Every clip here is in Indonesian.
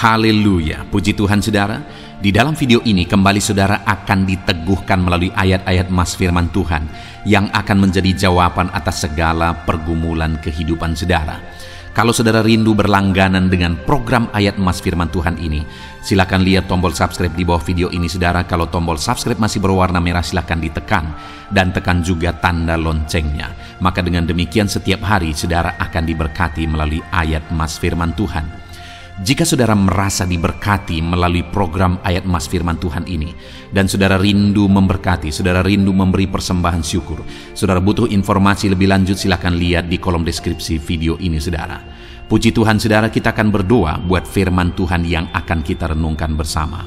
Haleluya, puji Tuhan saudara. Di dalam video ini kembali saudara akan diteguhkan melalui ayat-ayat Mas firman Tuhan yang akan menjadi jawaban atas segala pergumulan kehidupan saudara. Kalau saudara rindu berlangganan dengan program ayat Mas firman Tuhan ini, silakan lihat tombol subscribe di bawah video ini saudara. Kalau tombol subscribe masih berwarna merah, silakan ditekan dan tekan juga tanda loncengnya. Maka dengan demikian setiap hari saudara akan diberkati melalui ayat Mas firman Tuhan. Jika saudara merasa diberkati melalui program ayat Mas firman Tuhan ini, dan saudara rindu memberkati, saudara rindu memberi persembahan syukur, saudara butuh informasi lebih lanjut, silakan lihat di kolom deskripsi video ini saudara. Puji Tuhan saudara, kita akan berdoa buat firman Tuhan yang akan kita renungkan bersama.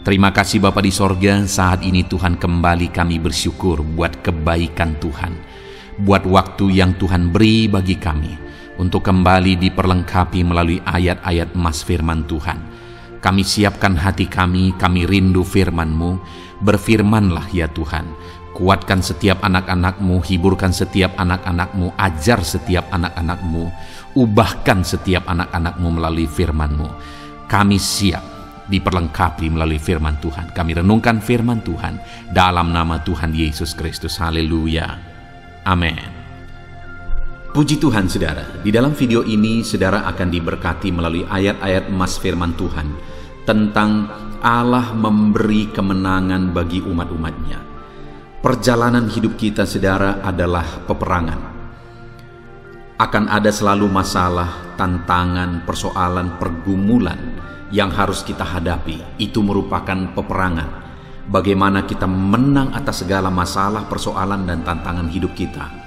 Terima kasih Bapa di sorga, saat ini Tuhan kembali kami bersyukur buat kebaikan Tuhan, buat waktu yang Tuhan beri bagi kami untuk kembali diperlengkapi melalui ayat-ayat Mas firman Tuhan. Kami siapkan hati kami rindu firman-Mu. Berfirmanlah ya Tuhan. Kuatkan setiap anak-anak-Mu, hiburkan setiap anak-anak-Mu, ajar setiap anak-anak-Mu, ubahkan setiap anak-anak-Mu melalui firman-Mu. Kami siap diperlengkapi melalui firman Tuhan. Kami renungkan firman Tuhan dalam nama Tuhan Yesus Kristus. Haleluya. Amin. Puji Tuhan saudara, di dalam video ini saudara akan diberkati melalui ayat-ayat Mas firman Tuhan tentang Allah memberi kemenangan bagi umat-umatnya. Perjalanan hidup kita saudara adalah peperangan. Akan ada selalu masalah, tantangan, persoalan, pergumulan yang harus kita hadapi. Itu merupakan peperangan. Bagaimana kita menang atas segala masalah, persoalan, dan tantangan hidup kita.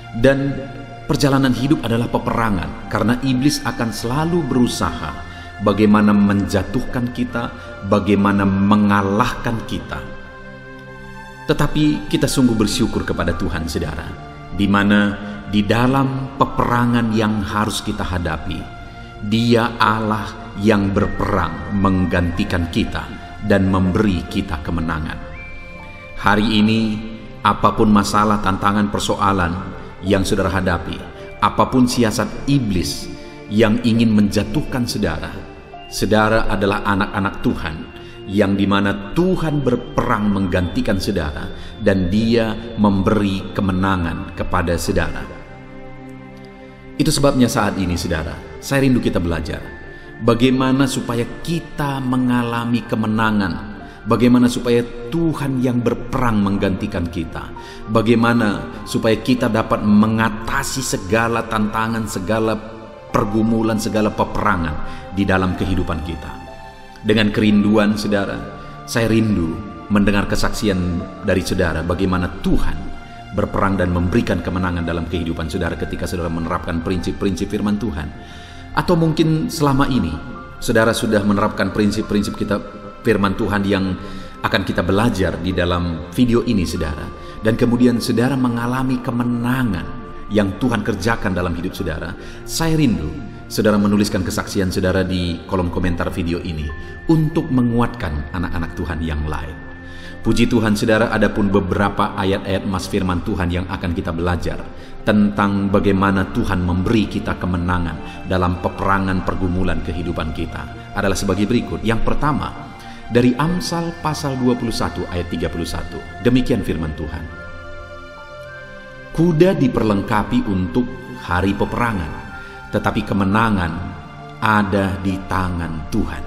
Dan perjalanan hidup adalah peperangan, karena iblis akan selalu berusaha bagaimana menjatuhkan kita, bagaimana mengalahkan kita. Tetapi kita sungguh bersyukur kepada Tuhan saudara, di mana di dalam peperangan yang harus kita hadapi, Dia Allah yang berperang menggantikan kita dan memberi kita kemenangan. Hari ini apapun masalah, tantangan, persoalan yang saudara hadapi, apapun siasat iblis yang ingin menjatuhkan saudara, saudara adalah anak-anak Tuhan, yang dimana Tuhan berperang menggantikan saudara, dan Dia memberi kemenangan kepada saudara. Itu sebabnya saat ini saudara, saya rindu kita belajar bagaimana supaya kita mengalami kemenangan, bagaimana supaya Tuhan yang berperang menggantikan kita, bagaimana supaya kita dapat mengatasi segala tantangan, segala pergumulan, segala peperangan di dalam kehidupan kita. Dengan kerinduan saudara, saya rindu mendengar kesaksian dari saudara bagaimana Tuhan berperang dan memberikan kemenangan dalam kehidupan saudara ketika saudara menerapkan prinsip-prinsip firman Tuhan. Atau mungkin selama ini saudara sudah menerapkan prinsip-prinsip kita firman Tuhan yang akan kita belajar di dalam video ini saudara, dan kemudian saudara mengalami kemenangan yang Tuhan kerjakan dalam hidup saudara. Saya rindu saudara menuliskan kesaksian saudara di kolom komentar video ini untuk menguatkan anak-anak Tuhan yang lain. Puji Tuhan saudara, adapun beberapa ayat-ayat Mas firman Tuhan yang akan kita belajar tentang bagaimana Tuhan memberi kita kemenangan dalam peperangan pergumulan kehidupan kita adalah sebagai berikut. Yang pertama, dari Amsal pasal 21 ayat 31. Demikian firman Tuhan. Kuda diperlengkapi untuk hari peperangan, tetapi kemenangan ada di tangan Tuhan.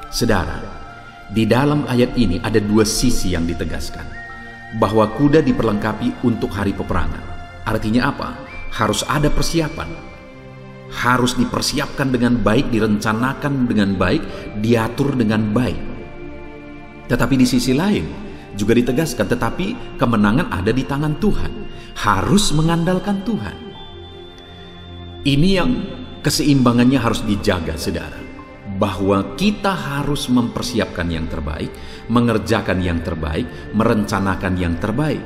Saudara, di dalam ayat ini ada dua sisi yang ditegaskan. Bahwa kuda diperlengkapi untuk hari peperangan. Artinya apa? Harus ada persiapan. Harus dipersiapkan dengan baik, direncanakan dengan baik, diatur dengan baik. Tetapi di sisi lain juga ditegaskan, tetapi kemenangan ada di tangan Tuhan. Harus mengandalkan Tuhan. Ini yang keseimbangannya harus dijaga saudara. Bahwa kita harus mempersiapkan yang terbaik, mengerjakan yang terbaik, merencanakan yang terbaik.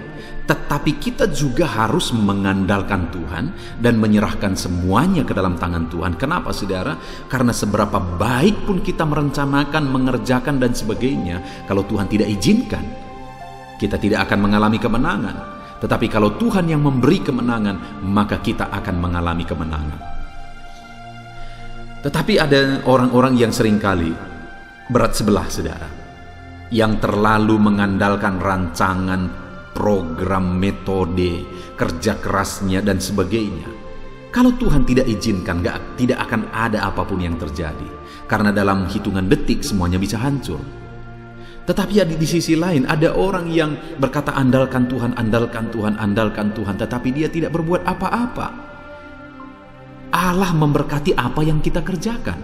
Tetapi kita juga harus mengandalkan Tuhan dan menyerahkan semuanya ke dalam tangan Tuhan. Kenapa saudara? Karena seberapa baik pun kita merencanakan, mengerjakan dan sebagainya, kalau Tuhan tidak izinkan, kita tidak akan mengalami kemenangan. Tetapi kalau Tuhan yang memberi kemenangan, maka kita akan mengalami kemenangan. Tetapi ada orang-orang yang seringkali berat sebelah, saudara, yang terlalu mengandalkan rancangan, program, metode, kerja kerasnya, dan sebagainya. Kalau Tuhan tidak izinkan, tidak akan ada apapun yang terjadi. Karena dalam hitungan detik semuanya bisa hancur. Tetapi di sisi lain ada orang yang berkata andalkan Tuhan, andalkan Tuhan, andalkan Tuhan. Tetapi dia tidak berbuat apa-apa. Allah memberkati apa yang kita kerjakan.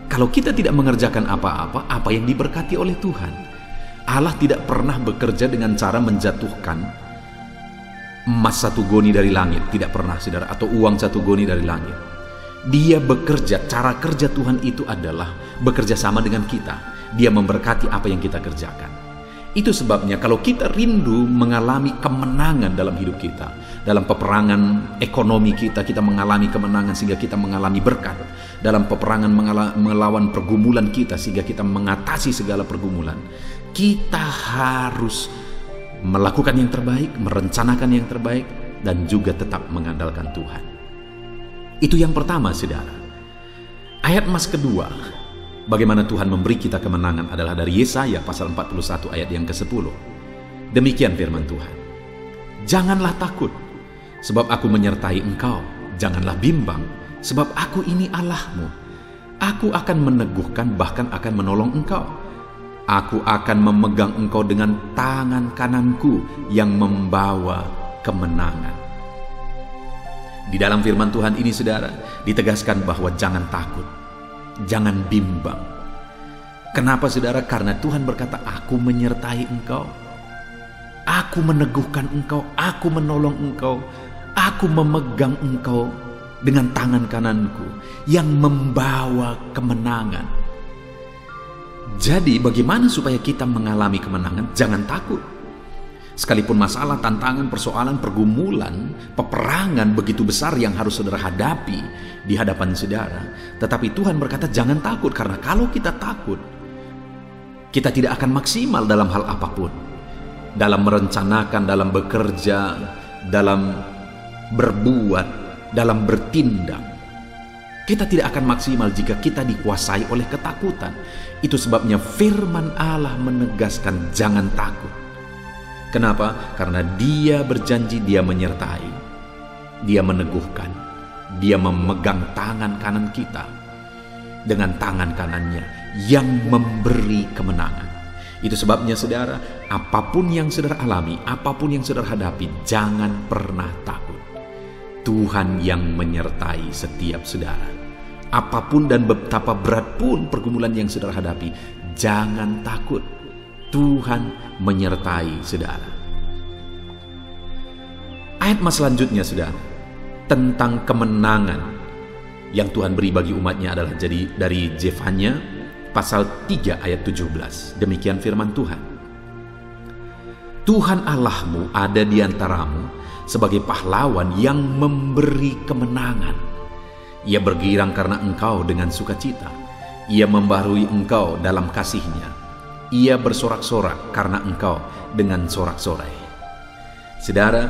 Kalau kita tidak mengerjakan apa-apa, apa yang diberkati oleh Tuhan? Allah tidak pernah bekerja dengan cara menjatuhkan emas 1 goni dari langit. Tidak pernah, saudara. Atau uang 1 goni dari langit. Dia bekerja, cara kerja Tuhan itu adalah bekerja sama dengan kita. Dia memberkati apa yang kita kerjakan. Itu sebabnya kalau kita rindu mengalami kemenangan dalam hidup kita, dalam peperangan ekonomi kita mengalami kemenangan sehingga kita mengalami berkat. Dalam peperangan melawan pergumulan kita sehingga kita mengatasi segala pergumulan. Kita harus melakukan yang terbaik, merencanakan yang terbaik, dan juga tetap mengandalkan Tuhan. Itu yang pertama, saudara. Ayat emas kedua, bagaimana Tuhan memberi kita kemenangan adalah dari Yesaya pasal 41 ayat yang ke-10. Demikian firman Tuhan. Janganlah takut, sebab aku menyertai engkau. Janganlah bimbang, sebab aku ini Allahmu. Aku akan meneguhkan, bahkan akan menolong engkau. Aku akan memegang engkau dengan tangan kananku yang membawa kemenangan. Di dalam firman Tuhan ini, saudara, ditegaskan bahwa jangan takut, jangan bimbang. Kenapa, saudara? Karena Tuhan berkata, aku menyertai engkau, aku meneguhkan engkau, aku menolong engkau, aku memegang engkau dengan tangan kananku yang membawa kemenangan. Jadi bagaimana supaya kita mengalami kemenangan? Jangan takut. Sekalipun masalah, tantangan, persoalan, pergumulan, peperangan begitu besar yang harus saudara hadapi di hadapan saudara, tetapi Tuhan berkata jangan takut, karena kalau kita takut, kita tidak akan maksimal dalam hal apapun. Dalam merencanakan, dalam bekerja, dalam berbuat, dalam bertindak. Kita tidak akan maksimal jika kita dikuasai oleh ketakutan. Itu sebabnya firman Allah menegaskan jangan takut. Kenapa? Karena Dia berjanji, Dia menyertai, Dia meneguhkan, Dia memegang tangan kanan kita dengan tangan kanannya yang memberi kemenangan. Itu sebabnya, saudara, apapun yang saudara alami, apapun yang saudara hadapi, jangan pernah takut. Tuhan yang menyertai setiap saudara. Apapun dan betapa berat pun pergumulan yang saudara hadapi, jangan takut. Tuhan menyertai saudara. Ayat mas selanjutnya, saudara, tentang kemenangan yang Tuhan beri bagi umatnya adalah jadi dari Zefanya pasal 3 ayat 17. Demikian firman Tuhan. Tuhan Allahmu ada di antaramu sebagai pahlawan yang memberi kemenangan. Ia bergirang karena engkau dengan sukacita. Ia membaharui engkau dalam kasih-Nya. Ia bersorak-sorak karena engkau dengan sorak-sorai. Saudara,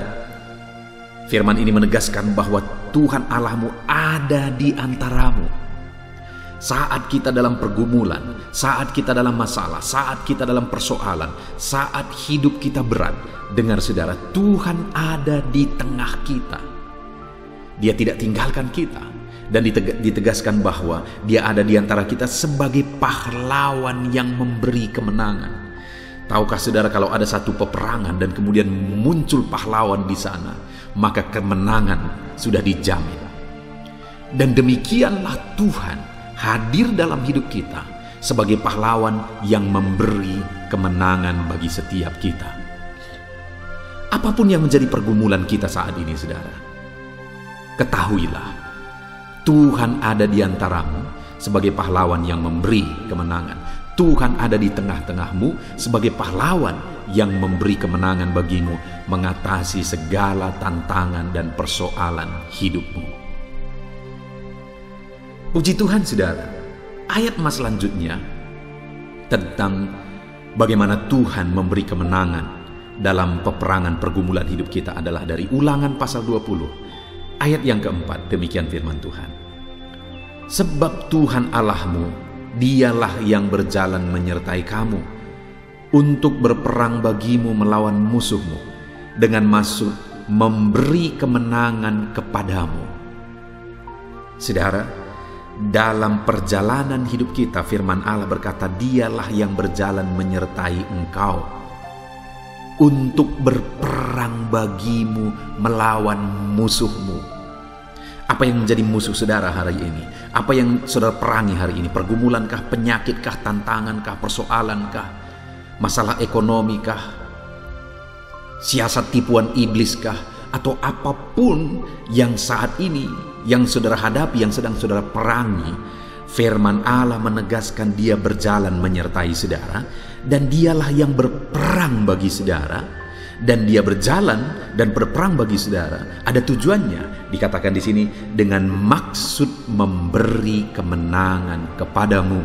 firman ini menegaskan bahwa Tuhan Allahmu ada di antaramu. Saat kita dalam pergumulan, saat kita dalam masalah, saat kita dalam persoalan, saat hidup kita berat, dengar saudara, Tuhan ada di tengah kita. Dia tidak tinggalkan kita. Dan ditegaskan bahwa Dia ada di antara kita sebagai pahlawan yang memberi kemenangan. Tahukah saudara, kalau ada satu peperangan dan kemudian muncul pahlawan di sana, maka kemenangan sudah dijamin. Dan demikianlah Tuhan hadir dalam hidup kita sebagai pahlawan yang memberi kemenangan bagi setiap kita. Apapun yang menjadi pergumulan kita saat ini, saudara, ketahuilah Tuhan ada di antaramu sebagai pahlawan yang memberi kemenangan. Tuhan ada di tengah-tengahmu sebagai pahlawan yang memberi kemenangan bagimu mengatasi segala tantangan dan persoalan hidupmu. Puji Tuhan, saudara. Ayat mas selanjutnya tentang bagaimana Tuhan memberi kemenangan dalam peperangan pergumulan hidup kita adalah dari Ulangan pasal 20 ayat yang keempat. Demikian firman Tuhan. Sebab Tuhan Allahmu, dialah yang berjalan menyertai kamu, untuk berperang bagimu melawan musuhmu, dengan maksud memberi kemenangan kepadamu. Saudara, dalam perjalanan hidup kita, firman Allah berkata, dialah yang berjalan menyertai engkau, untuk berperang bagimu melawan musuhmu. Apa yang menjadi musuh saudara hari ini? Apa yang saudara perangi hari ini? Pergumulankah, penyakitkah, tantangankah, persoalankah, masalah ekonomikah, siasat tipuan ibliskah, atau apapun yang saat ini yang saudara hadapi, yang sedang saudara perangi? Firman Allah menegaskan dia berjalan menyertai saudara, dan dialah yang berperang bagi saudara. Dan dia berjalan dan berperang bagi saudara, ada tujuannya. Dikatakan di sini, dengan maksud memberi kemenangan kepadamu.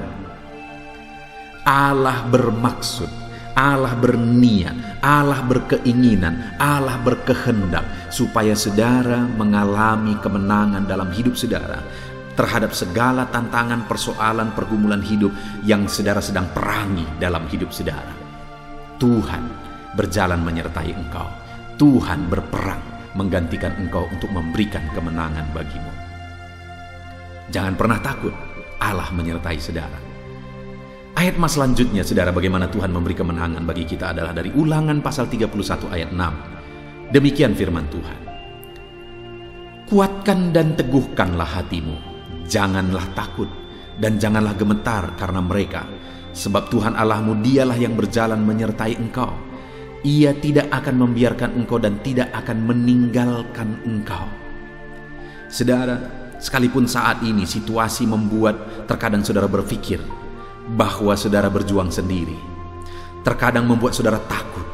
Allah bermaksud, Allah berniat, Allah berkeinginan, Allah berkehendak supaya saudara mengalami kemenangan dalam hidup saudara terhadap segala tantangan, persoalan, pergumulan hidup yang saudara sedang perangi dalam hidup saudara. Tuhan berjalan menyertai engkau. Tuhan berperang menggantikan engkau untuk memberikan kemenangan bagimu. Jangan pernah takut, Allah menyertai saudara. Ayat mas selanjutnya, saudara, bagaimana Tuhan memberi kemenangan bagi kita adalah dari Ulangan pasal 31 ayat 6. Demikian firman Tuhan. Kuatkan dan teguhkanlah hatimu, janganlah takut dan janganlah gemetar karena mereka, sebab Tuhan Allahmu dialah yang berjalan menyertai engkau. Ia tidak akan membiarkan engkau dan tidak akan meninggalkan engkau. Saudara, sekalipun saat ini situasi membuat terkadang saudara berpikir bahwa saudara berjuang sendiri, terkadang membuat saudara takut,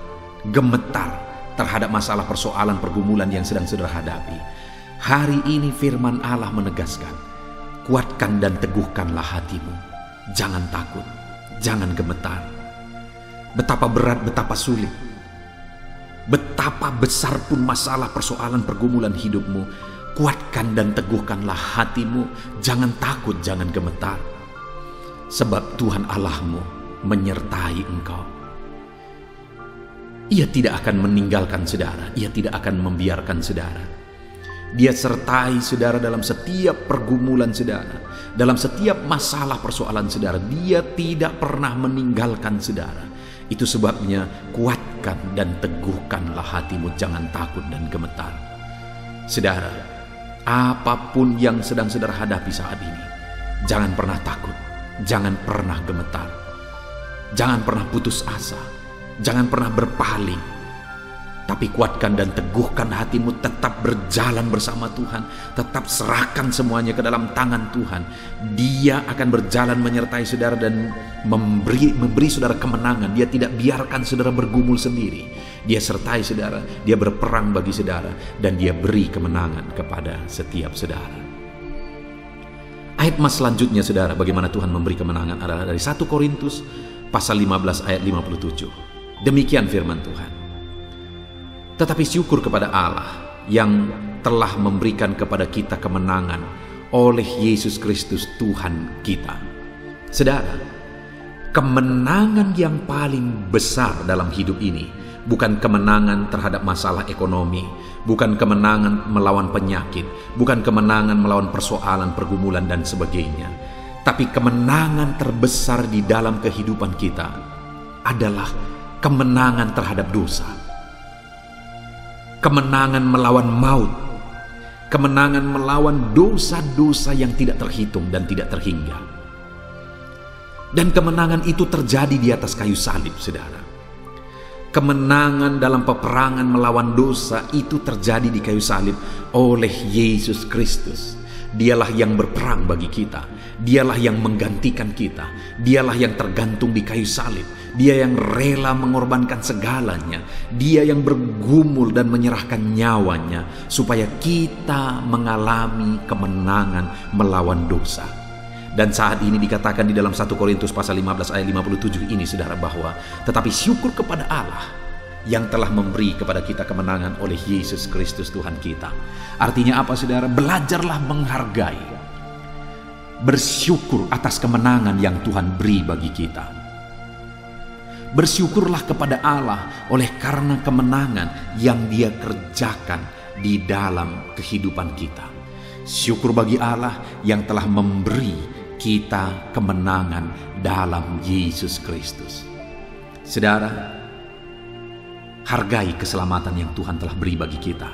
gemetar terhadap masalah, persoalan, pergumulan yang sedang saudara hadapi. Hari ini firman Allah menegaskan, kuatkan dan teguhkanlah hatimu, jangan takut, jangan gemetar. Betapa berat, betapa sulit, betapa besar pun masalah, persoalan, pergumulan hidupmu, kuatkan dan teguhkanlah hatimu, jangan takut, jangan gemetar. Sebab Tuhan Allahmu menyertai engkau. Ia tidak akan meninggalkan saudara, Ia tidak akan membiarkan saudara. Dia sertai saudara dalam setiap pergumulan saudara, dalam setiap masalah, persoalan saudara. Dia tidak pernah meninggalkan saudara. Itu sebabnya kuatkan dan teguhkanlah hatimu, jangan takut dan gemetar. Saudara, apapun yang sedang saudara hadapi saat ini, jangan pernah takut, jangan pernah gemetar, jangan pernah putus asa, jangan pernah berpaling. Tapi kuatkan dan teguhkan hatimu, tetap berjalan bersama Tuhan, tetap serahkan semuanya ke dalam tangan Tuhan. Dia akan berjalan menyertai saudara dan memberi saudara kemenangan. Dia tidak biarkan saudara bergumul sendiri. Dia sertai saudara, dia berperang bagi saudara, dan dia beri kemenangan kepada setiap saudara. Ayat mas selanjutnya, saudara, bagaimana Tuhan memberi kemenangan adalah dari 1 Korintus pasal 15 ayat 57. Demikian firman Tuhan. Tetapi syukur kepada Allah yang telah memberikan kepada kita kemenangan oleh Yesus Kristus Tuhan kita. Saudara, kemenangan yang paling besar dalam hidup ini bukan kemenangan terhadap masalah ekonomi, bukan kemenangan melawan penyakit, bukan kemenangan melawan persoalan, pergumulan dan sebagainya. Tapi kemenangan terbesar di dalam kehidupan kita adalah kemenangan terhadap dosa. Kemenangan melawan maut, kemenangan melawan dosa-dosa yang tidak terhitung dan tidak terhingga. Dan kemenangan itu terjadi di atas kayu salib, saudara. Kemenangan dalam peperangan melawan dosa itu terjadi di kayu salib oleh Yesus Kristus. Dialah yang berperang bagi kita, dialah yang menggantikan kita, dialah yang tergantung di kayu salib. Dia yang rela mengorbankan segalanya. Dia yang bergumul dan menyerahkan nyawanya supaya kita mengalami kemenangan melawan dosa. Dan saat ini dikatakan di dalam 1 Korintus pasal 15 ayat 57 ini, saudara, bahwa tetapi syukur kepada Allah yang telah memberi kepada kita kemenangan oleh Yesus Kristus Tuhan kita. Artinya apa, saudara? Belajarlah menghargai. bersyukur atas kemenangan yang Tuhan beri bagi kita. Bersyukurlah kepada Allah oleh karena kemenangan yang Dia kerjakan di dalam kehidupan kita. Syukur bagi Allah yang telah memberi kita kemenangan dalam Yesus Kristus. Saudara, hargai keselamatan yang Tuhan telah beri bagi kita.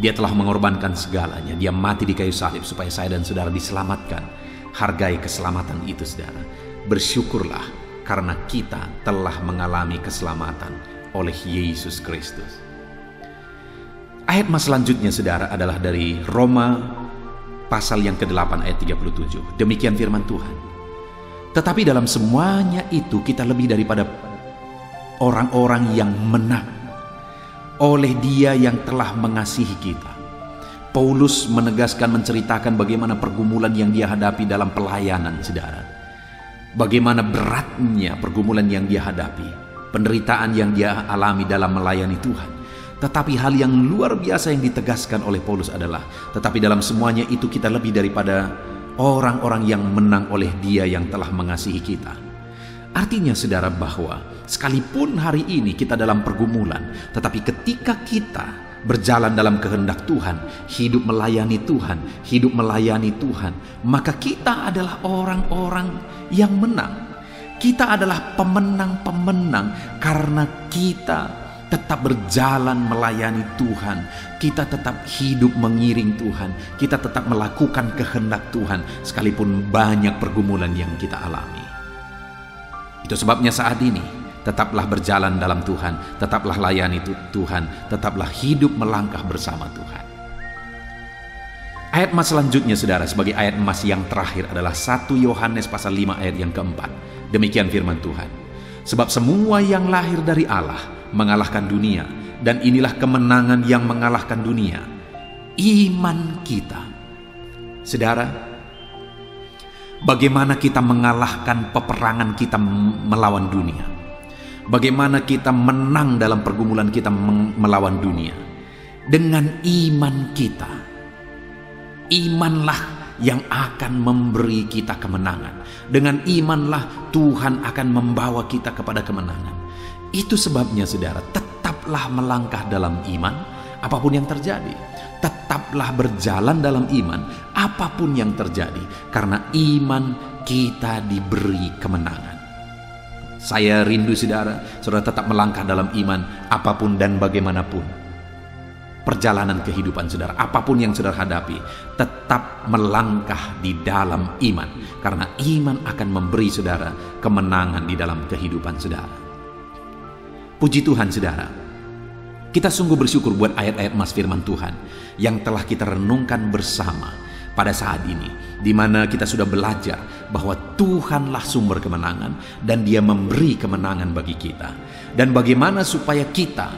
Dia telah mengorbankan segalanya. Dia mati di kayu salib supaya saya dan saudara diselamatkan. Hargai keselamatan itu, saudara. Bersyukurlah karena kita telah mengalami keselamatan oleh Yesus Kristus. Ayat mas selanjutnya, saudara, adalah dari Roma pasal yang ke-8 ayat 37. Demikian firman Tuhan. Tetapi dalam semuanya itu kita lebih daripada orang-orang yang menang oleh Dia yang telah mengasihi kita. Paulus menegaskan, menceritakan bagaimana pergumulan yang dia hadapi dalam pelayanan, saudara. Bagaimana beratnya pergumulan yang dia hadapi, penderitaan yang dia alami dalam melayani Tuhan. Tetapi hal yang luar biasa yang ditegaskan oleh Paulus adalah, tetapi dalam semuanya itu kita lebih daripada orang-orang yang menang oleh Dia yang telah mengasihi kita. Artinya, saudara, bahwa sekalipun hari ini kita dalam pergumulan, tetapi ketika kita berjalan dalam kehendak Tuhan, hidup melayani Tuhan, maka kita adalah orang-orang yang menang. Kita adalah pemenang-pemenang karena kita tetap berjalan melayani Tuhan. Kita tetap hidup mengiring Tuhan. Kita tetap melakukan kehendak Tuhan sekalipun banyak pergumulan yang kita alami. Itu sebabnya saat ini tetaplah berjalan dalam Tuhan, tetaplah layani Tuhan, tetaplah hidup melangkah bersama Tuhan. Ayat emas selanjutnya, saudara, sebagai ayat emas yang terakhir adalah 1 Yohanes pasal 5 ayat yang keempat. Demikian firman Tuhan. Sebab semua yang lahir dari Allah mengalahkan dunia, dan inilah kemenangan yang mengalahkan dunia, iman kita. Saudara, bagaimana kita mengalahkan peperangan kita melawan dunia? Bagaimana kita menang dalam pergumulan kita melawan dunia? Dengan iman kita. Imanlah yang akan memberi kita kemenangan. Dengan imanlah Tuhan akan membawa kita kepada kemenangan. Itu sebabnya, saudara, tetaplah melangkah dalam iman apapun yang terjadi. Tetaplah berjalan dalam iman apapun yang terjadi, karena iman kita diberi kemenangan. Saya rindu, saudara tetap melangkah dalam iman apapun dan bagaimanapun perjalanan kehidupan saudara, apapun yang saudara hadapi, tetap melangkah di dalam iman, karena iman akan memberi saudara kemenangan di dalam kehidupan saudara. Puji Tuhan, saudara, kita sungguh bersyukur buat ayat-ayat emas firman Tuhan yang telah kita renungkan bersama pada saat ini, di mana kita sudah belajar bahwa Tuhanlah sumber kemenangan dan Dia memberi kemenangan bagi kita. Dan bagaimana supaya kita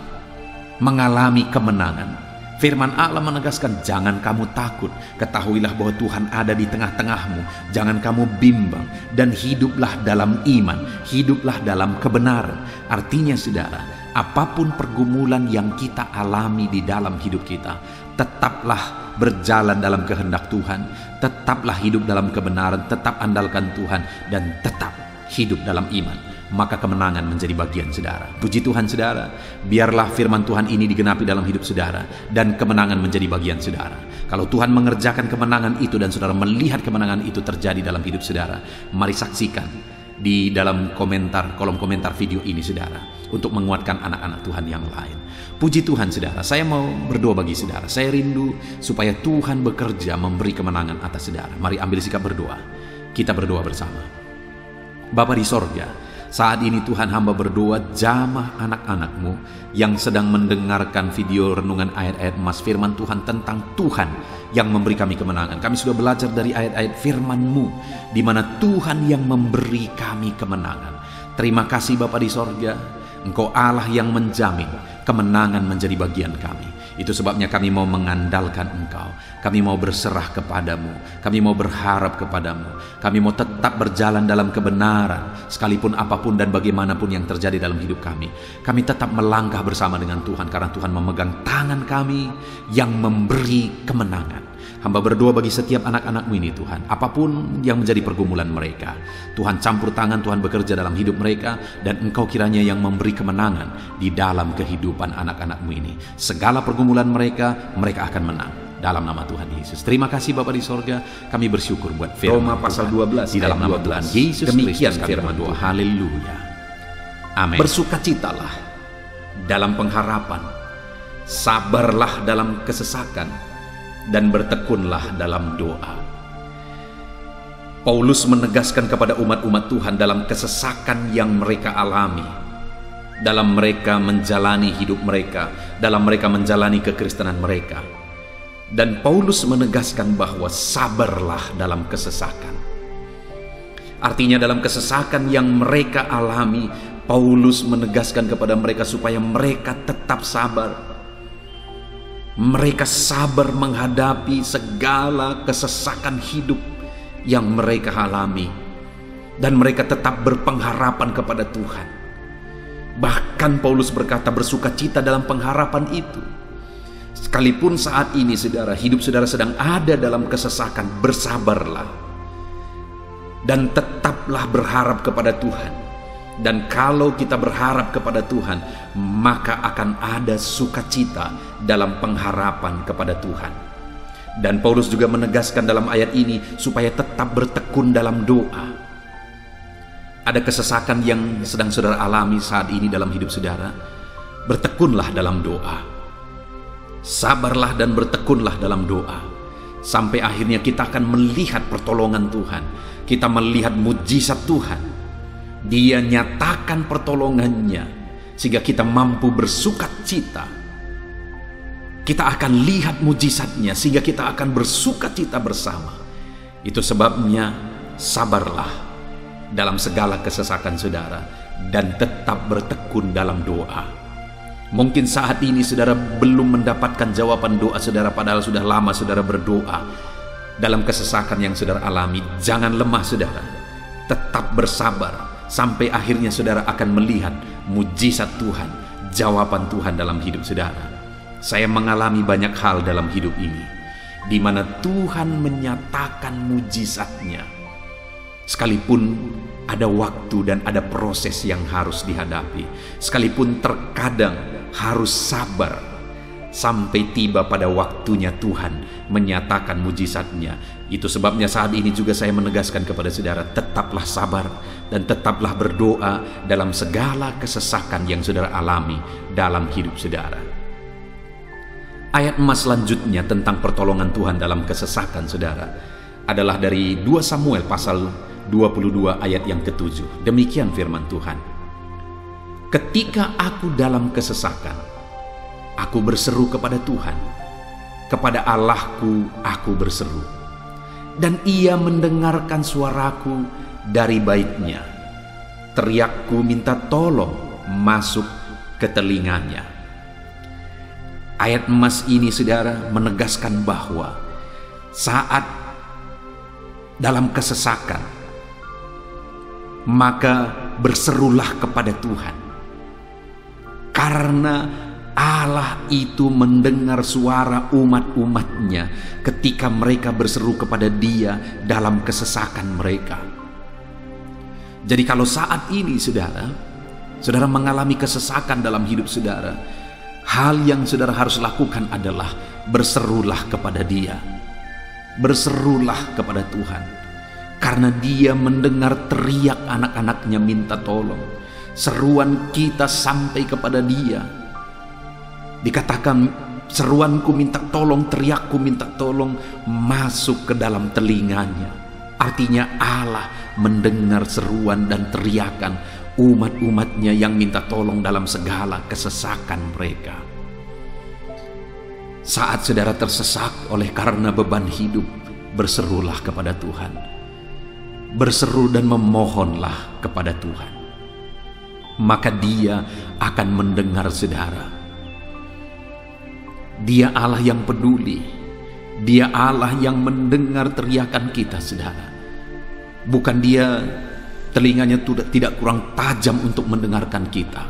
mengalami kemenangan? Firman Allah menegaskan, jangan kamu takut, ketahuilah bahwa Tuhan ada di tengah-tengahmu, jangan kamu bimbang, dan hiduplah dalam iman, hiduplah dalam kebenaran. Artinya, saudara, apapun pergumulan yang kita alami di dalam hidup kita, tetaplah berjalan dalam kehendak Tuhan, tetaplah hidup dalam kebenaran, tetap andalkan Tuhan, dan tetap hidup dalam iman. Maka kemenangan menjadi bagian saudara. Puji Tuhan, saudara, biarlah firman Tuhan ini digenapi dalam hidup saudara, dan kemenangan menjadi bagian saudara. Kalau Tuhan mengerjakan kemenangan itu dan saudara melihat kemenangan itu terjadi dalam hidup saudara, mari saksikan di dalam kolom komentar video ini, saudara, untuk menguatkan anak-anak Tuhan yang lain. Puji Tuhan, saudara, saya mau berdoa bagi saudara. Saya rindu supaya Tuhan bekerja memberi kemenangan atas saudara. Mari ambil sikap berdoa. Kita berdoa bersama. Bapa di sorga, saat ini Tuhan, hamba berdoa, jamah anak-anak-Mu yang sedang mendengarkan video renungan ayat-ayat emas firman Tuhan tentang Tuhan yang memberi kami kemenangan. Kami sudah belajar dari ayat-ayat firman-Mu, di mana Tuhan yang memberi kami kemenangan. Terima kasih Bapa di sorga, Engkau Allah yang menjamin kemenangan menjadi bagian kami. Itu sebabnya kami mau mengandalkan Engkau. Kami mau berserah kepadamu. Kami mau berharap kepadamu. Kami mau tetap berjalan dalam kebenaran, sekalipun apapun dan bagaimanapun yang terjadi dalam hidup kami. Kami tetap melangkah bersama dengan Tuhan, karena Tuhan memegang tangan kami yang memberi kemenangan. Hamba berdoa bagi setiap anak-anak-Mu ini Tuhan, apapun yang menjadi pergumulan mereka, Tuhan campur tangan, Tuhan bekerja dalam hidup mereka, dan Engkau kiranya yang memberi kemenangan di dalam kehidupan anak-anak-Mu ini. Segala pergumulan mereka akan menang dalam nama Tuhan Yesus. Terima kasih Bapa di sorga, kami bersyukur buat firman Roma pasal 12 di dalam nama Tuhan Yesus demikian Kristus firman kami berdoa. Tuhan. Haleluya. Amin. Bersukacitalah dalam pengharapan, sabarlah dalam kesesakan, dan bertekunlah dalam doa. Paulus menegaskan kepada umat-umat Tuhan dalam kesesakan yang mereka alami, dalam mereka menjalani hidup mereka, dalam mereka menjalani kekristenan mereka. Dan Paulus menegaskan bahwa sabarlah dalam kesesakan. Artinya dalam kesesakan yang mereka alami, Paulus menegaskan kepada mereka supaya mereka tetap sabar. Mereka sabar menghadapi segala kesesakan hidup yang mereka alami, dan mereka tetap berpengharapan kepada Tuhan. Bahkan Paulus berkata bersukacita dalam pengharapan itu. Sekalipun saat ini saudara, hidup saudara sedang ada dalam kesesakan, bersabarlah dan tetaplah berharap kepada Tuhan. Dan kalau kita berharap kepada Tuhan, maka akan ada sukacita dalam pengharapan kepada Tuhan. Dan Paulus juga menegaskan dalam ayat ini supaya tetap bertekun dalam doa. Ada kesesakan yang sedang saudara alami saat ini dalam hidup saudara, bertekunlah dalam doa. Sabarlah dan bertekunlah dalam doa, sampai akhirnya kita akan melihat pertolongan Tuhan. Kita melihat mujizat Tuhan. Dia nyatakan pertolongannya sehingga kita mampu bersukacita. Kita akan lihat mujizatnya sehingga kita akan bersukacita bersama. Itu sebabnya sabarlah dalam segala kesesakan saudara dan tetap bertekun dalam doa. Mungkin saat ini saudara belum mendapatkan jawaban doa saudara, padahal sudah lama saudara berdoa. Dalam kesesakan yang saudara alami, jangan lemah saudara, tetap bersabar sampai akhirnya saudara akan melihat mujizat Tuhan, jawaban Tuhan dalam hidup saudara. Saya mengalami banyak hal dalam hidup ini, di mana Tuhan menyatakan mujizatnya. Sekalipun ada waktu dan ada proses yang harus dihadapi, sekalipun terkadang harus sabar sampai tiba pada waktunya Tuhan menyatakan mujizatnya. Itu sebabnya saat ini juga saya menegaskan kepada saudara, tetaplah sabar dan tetaplah berdoa dalam segala kesesakan yang saudara alami dalam hidup saudara. Ayat emas selanjutnya tentang pertolongan Tuhan dalam kesesakan saudara adalah dari 2 Samuel pasal 22 ayat yang ke-7. Demikian firman Tuhan. Ketika aku dalam kesesakan, aku berseru kepada Tuhan, kepada Allahku aku berseru, dan Ia mendengarkan suaraku dari baitnya. Teriakku minta tolong masuk ke telinganya. Ayat emas ini saudara menegaskan bahwa saat dalam kesesakan, maka berserulah kepada Tuhan, karena Allah itu mendengar suara umat-umatnya ketika mereka berseru kepada Dia dalam kesesakan mereka. Jadi kalau saat ini saudara mengalami kesesakan dalam hidup saudara, hal yang saudara harus lakukan adalah berserulah kepada Dia, berserulah kepada Tuhan, karena Dia mendengar teriak anak-anaknya minta tolong. Seruan kita sampai kepada Dia. Dikatakan seruanku minta tolong, teriakku minta tolong masuk ke dalam telinganya. Artinya Allah mendengar seruan dan teriakan umat-umatnya yang minta tolong dalam segala kesesakan mereka. Saat saudara tersesak oleh karena beban hidup, berserulah kepada Tuhan. Berseru dan memohonlah kepada Tuhan, maka Dia akan mendengar saudara. Dia Allah yang peduli. Dia Allah yang mendengar teriakan kita saudara. Bukan Dia telinganya tidak kurang tajam untuk mendengarkan kita.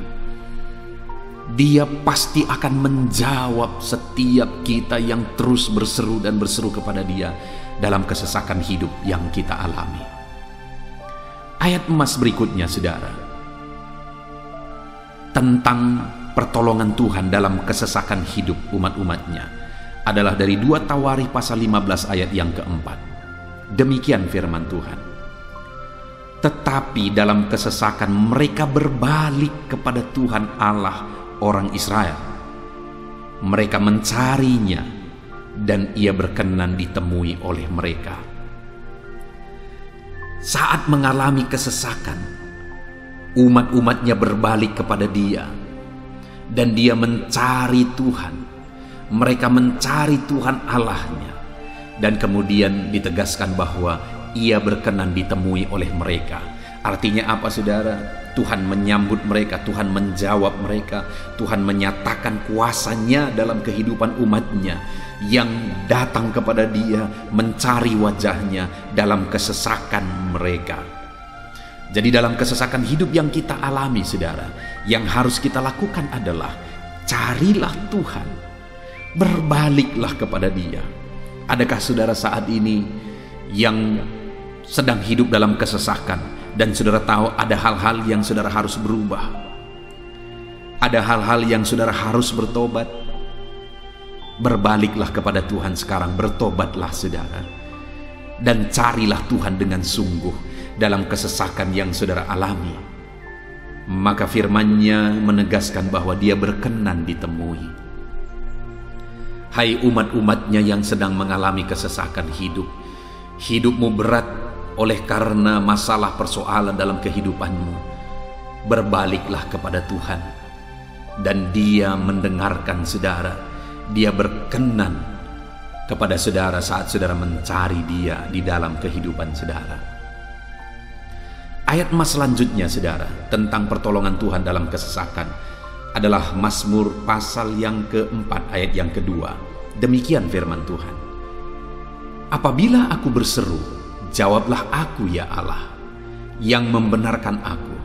Dia pasti akan menjawab setiap kita yang terus berseru dan berseru kepada Dia dalam kesesakan hidup yang kita alami. Ayat emas berikutnya, saudara, tentang pertolongan Tuhan dalam kesesakan hidup umat-umatnya adalah dari 2 Tawarikh pasal 15 ayat yang keempat. Demikian firman Tuhan. Tetapi dalam kesesakan mereka berbalik kepada Tuhan Allah orang Israel. Mereka mencarinya dan Ia berkenan ditemui oleh mereka. Saat mengalami kesesakan, umat-umatnya berbalik kepada Dia dan Dia mencari Tuhan. Mereka mencari Tuhan Allahnya, dan kemudian ditegaskan bahwa Ia berkenan ditemui oleh mereka. Artinya apa, saudara? Tuhan menyambut mereka, Tuhan menjawab mereka, Tuhan menyatakan kuasa-Nya dalam kehidupan umatnya yang datang kepada Dia, mencari wajah-Nya dalam kesesakan mereka. Jadi dalam kesesakan hidup yang kita alami, saudara, yang harus kita lakukan adalah carilah Tuhan, berbaliklah kepada Dia. Adakah saudara saat ini yang sedang hidup dalam kesesakan dan saudara tahu ada hal-hal yang saudara harus berubah, ada hal-hal yang saudara harus bertobat? Berbaliklah kepada Tuhan sekarang, bertobatlah saudara, dan carilah Tuhan dengan sungguh dalam kesesakan yang saudara alami. Maka firman-Nya menegaskan bahwa Dia berkenan ditemui. Hai umat-umat-Nya yang sedang mengalami kesesakan hidup, hidupmu berat oleh karena masalah persoalan dalam kehidupanmu, berbaliklah kepada Tuhan dan Dia mendengarkan saudara. Dia berkenan kepada saudara saat saudara mencari Dia di dalam kehidupan saudara. Ayat emas selanjutnya, saudara, tentang pertolongan Tuhan dalam kesesakan adalah Mazmur pasal yang keempat ayat yang kedua. Demikian firman Tuhan. Apabila aku berseru, jawablah aku ya Allah, yang membenarkan aku.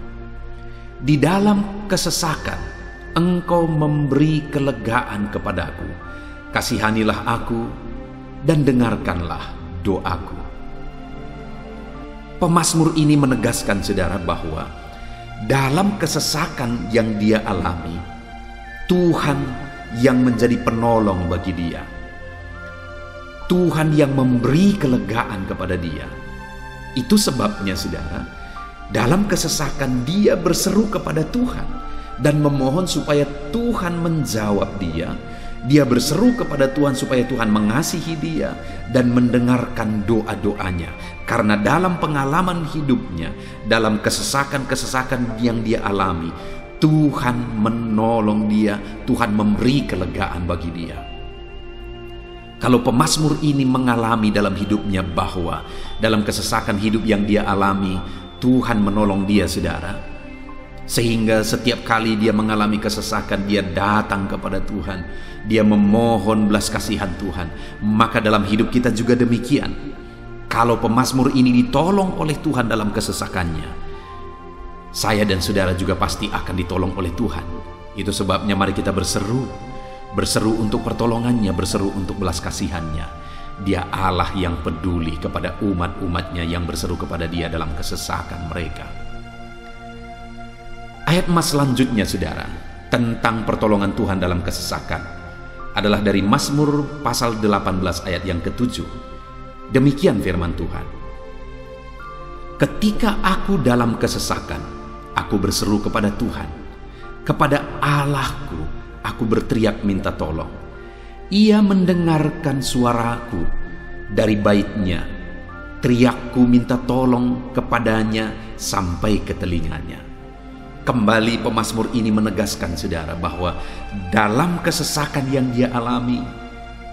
Di dalam kesesakan, Engkau memberi kelegaan kepadaku. Kasihanilah aku dan dengarkanlah doaku. Pemazmur ini menegaskan saudara bahwa dalam kesesakan yang dia alami, Tuhan yang menjadi penolong bagi dia. Tuhan yang memberi kelegaan kepada dia. Itu sebabnya saudara, dalam kesesakan dia berseru kepada Tuhan dan memohon supaya Tuhan menjawab dia. Dia berseru kepada Tuhan supaya Tuhan mengasihi dia dan mendengarkan doa-doanya. Karena dalam pengalaman hidupnya, dalam kesesakan-kesesakan yang dia alami, Tuhan menolong dia, Tuhan memberi kelegaan bagi dia. Kalau pemazmur ini mengalami dalam hidupnya bahwa dalam kesesakan hidup yang dia alami, Tuhan menolong dia, saudara, sehingga setiap kali dia mengalami kesesakan, dia datang kepada Tuhan, dia memohon belas kasihan Tuhan. Maka dalam hidup kita juga demikian. Kalau pemazmur ini ditolong oleh Tuhan dalam kesesakannya, saya dan saudara juga pasti akan ditolong oleh Tuhan. Itu sebabnya mari kita berseru untuk pertolongannya, berseru untuk belas kasihannya. Dia Allah yang peduli kepada umat-umatnya yang berseru kepada dia dalam kesesakan mereka. Ayat emas selanjutnya, saudara, tentang pertolongan Tuhan dalam kesesakan adalah dari Mazmur pasal 18 ayat yang ke-7. Demikian firman Tuhan. Ketika aku dalam kesesakan, aku berseru kepada Tuhan. Kepada Allahku, aku berteriak minta tolong. Ia mendengarkan suaraku dari bait-Nya. Teriakku minta tolong kepadanya sampai ke telinganya. Kembali pemazmur ini menegaskan saudara bahwa dalam kesesakan yang dia alami,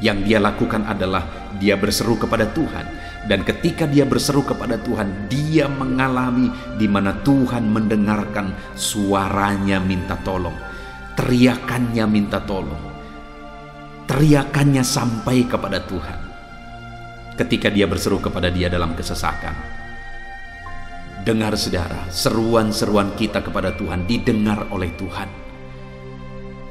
yang dia lakukan adalah dia berseru kepada Tuhan. Dan ketika dia berseru kepada Tuhan, dia mengalami di mana Tuhan mendengarkan suaranya minta tolong, teriakannya minta tolong, teriakannya sampai kepada Tuhan. Ketika dia berseru kepada dia dalam kesesakan, dengar saudara, seruan-seruan kita kepada Tuhan didengar oleh Tuhan.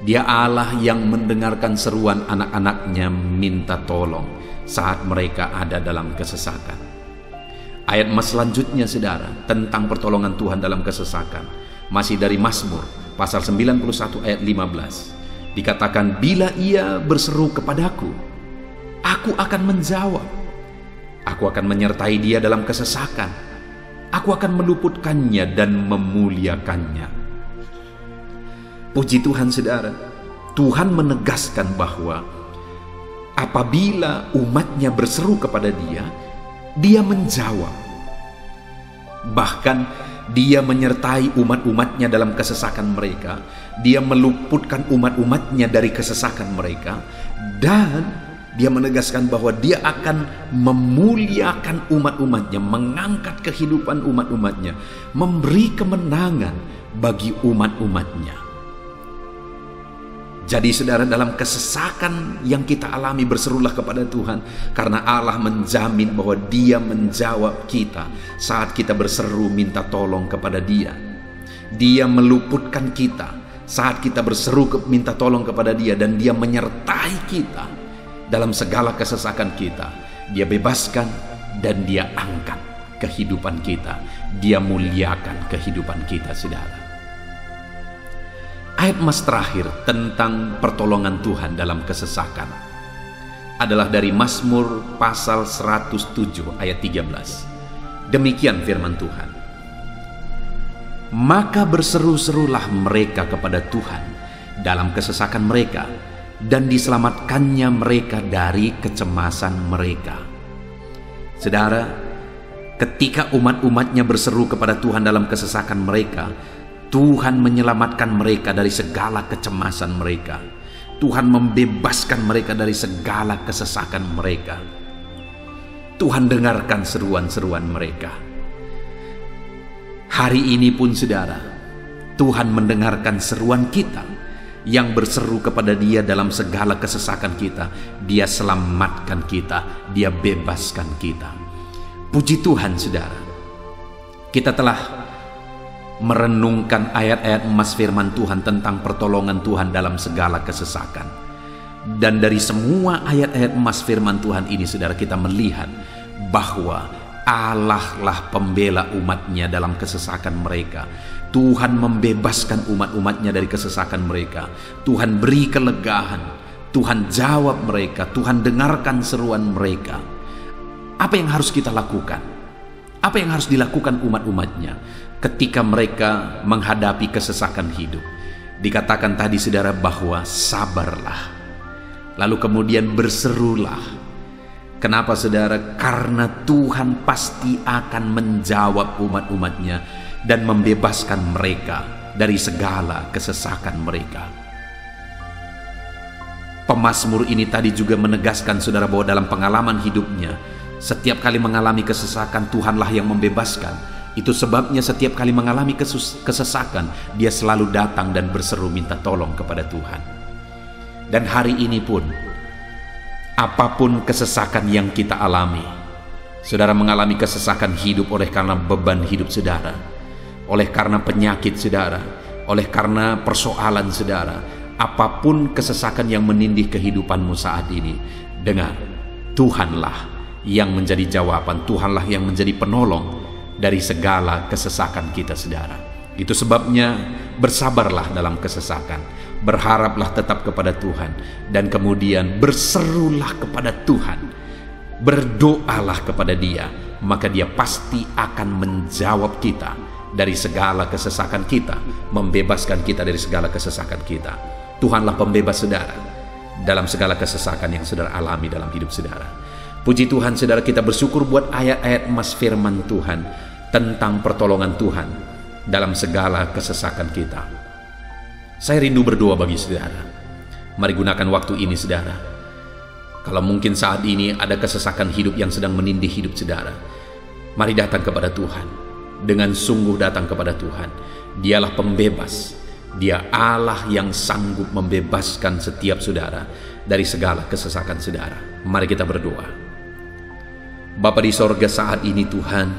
Dia Allah yang mendengarkan seruan anak-anaknya minta tolong saat mereka ada dalam kesesakan. Ayat selanjutnya saudara, tentang pertolongan Tuhan dalam kesesakan, masih dari Mazmur pasal 91 ayat 15. Dikatakan, bila ia berseru kepadaku, aku akan menjawab. Aku akan menyertai dia dalam kesesakan. Aku akan meluputkannya dan memuliakannya. Puji Tuhan saudara, Tuhan menegaskan bahwa apabila umatnya berseru kepada dia, dia menjawab. Bahkan dia menyertai umat-umatnya dalam kesesakan mereka. Dia meluputkan umat-umatnya dari kesesakan mereka. Dan dia menegaskan bahwa dia akan memuliakan umat-umatnya, mengangkat kehidupan umat-umatnya, memberi kemenangan bagi umat-umatnya. Jadi saudara, dalam kesesakan yang kita alami, berserulah kepada Tuhan, karena Allah menjamin bahwa Dia menjawab kita saat kita berseru minta tolong kepada Dia. Dia meluputkan kita saat kita berseru minta tolong kepada Dia, dan Dia menyertai kita dalam segala kesesakan kita. Dia bebaskan dan Dia angkat kehidupan kita. Dia muliakan kehidupan kita saudara. Ayat terakhir tentang pertolongan Tuhan dalam kesesakan adalah dari Mazmur pasal 107 ayat 13. Demikian firman Tuhan. Maka berseru-serulah mereka kepada Tuhan dalam kesesakan mereka, dan diselamatkannya mereka dari kecemasan mereka. Saudara, ketika umat-umatnya berseru kepada Tuhan dalam kesesakan mereka, Tuhan menyelamatkan mereka dari segala kecemasan mereka. Tuhan membebaskan mereka dari segala kesesakan mereka. Tuhan dengarkan seruan-seruan mereka. Hari ini pun saudara, Tuhan mendengarkan seruan kita yang berseru kepada Dia dalam segala kesesakan kita. Dia selamatkan kita, Dia bebaskan kita. Puji Tuhan saudara, kita telah merenungkan ayat-ayat emas firman Tuhan tentang pertolongan Tuhan dalam segala kesesakan. Dan dari semua ayat-ayat emas firman Tuhan ini saudara, kita melihat bahwa Allah lah pembela umatnya dalam kesesakan mereka. Tuhan membebaskan umat-umatnya dari kesesakan mereka. Tuhan beri kelegaan, Tuhan jawab mereka, Tuhan dengarkan seruan mereka. Apa yang harus kita lakukan? Apa yang harus dilakukan umat-umatnya ketika mereka menghadapi kesesakan hidup? Dikatakan tadi saudara bahwa sabarlah, lalu kemudian berserulah. Kenapa saudara? Karena Tuhan pasti akan menjawab umat-umatnya dan membebaskan mereka dari segala kesesakan mereka. Pemazmur ini tadi juga menegaskan saudara bahwa dalam pengalaman hidupnya, setiap kali mengalami kesesakan, Tuhanlah yang membebaskan. Itu sebabnya setiap kali mengalami kesesakan, dia selalu datang dan berseru minta tolong kepada Tuhan. Dan hari ini pun, apapun kesesakan yang kita alami, saudara mengalami kesesakan hidup oleh karena beban hidup saudara, oleh karena penyakit saudara, oleh karena persoalan saudara, apapun kesesakan yang menindih kehidupanmu saat ini, dengar, Tuhanlah yang menjadi jawaban, Tuhanlah yang menjadi penolong dari segala kesesakan kita saudara. Itu sebabnya bersabarlah dalam kesesakan, berharaplah tetap kepada Tuhan, dan kemudian berserulah kepada Tuhan, berdoalah kepada Dia, maka Dia pasti akan menjawab kita dari segala kesesakan kita, membebaskan kita dari segala kesesakan kita. Tuhanlah pembebas saudara dalam segala kesesakan yang saudara alami dalam hidup saudara. Puji Tuhan saudara, kita bersyukur buat ayat-ayat emas firman Tuhan tentang pertolongan Tuhan dalam segala kesesakan kita. Saya rindu berdoa bagi saudara. Mari gunakan waktu ini saudara. Kalau mungkin saat ini ada kesesakan hidup yang sedang menindih hidup saudara, mari datang kepada Tuhan. Dengan sungguh datang kepada Tuhan. Dialah pembebas. Dia Allah yang sanggup membebaskan setiap saudara dari segala kesesakan saudara. Mari kita berdoa. Bapa di sorga, saat ini Tuhan,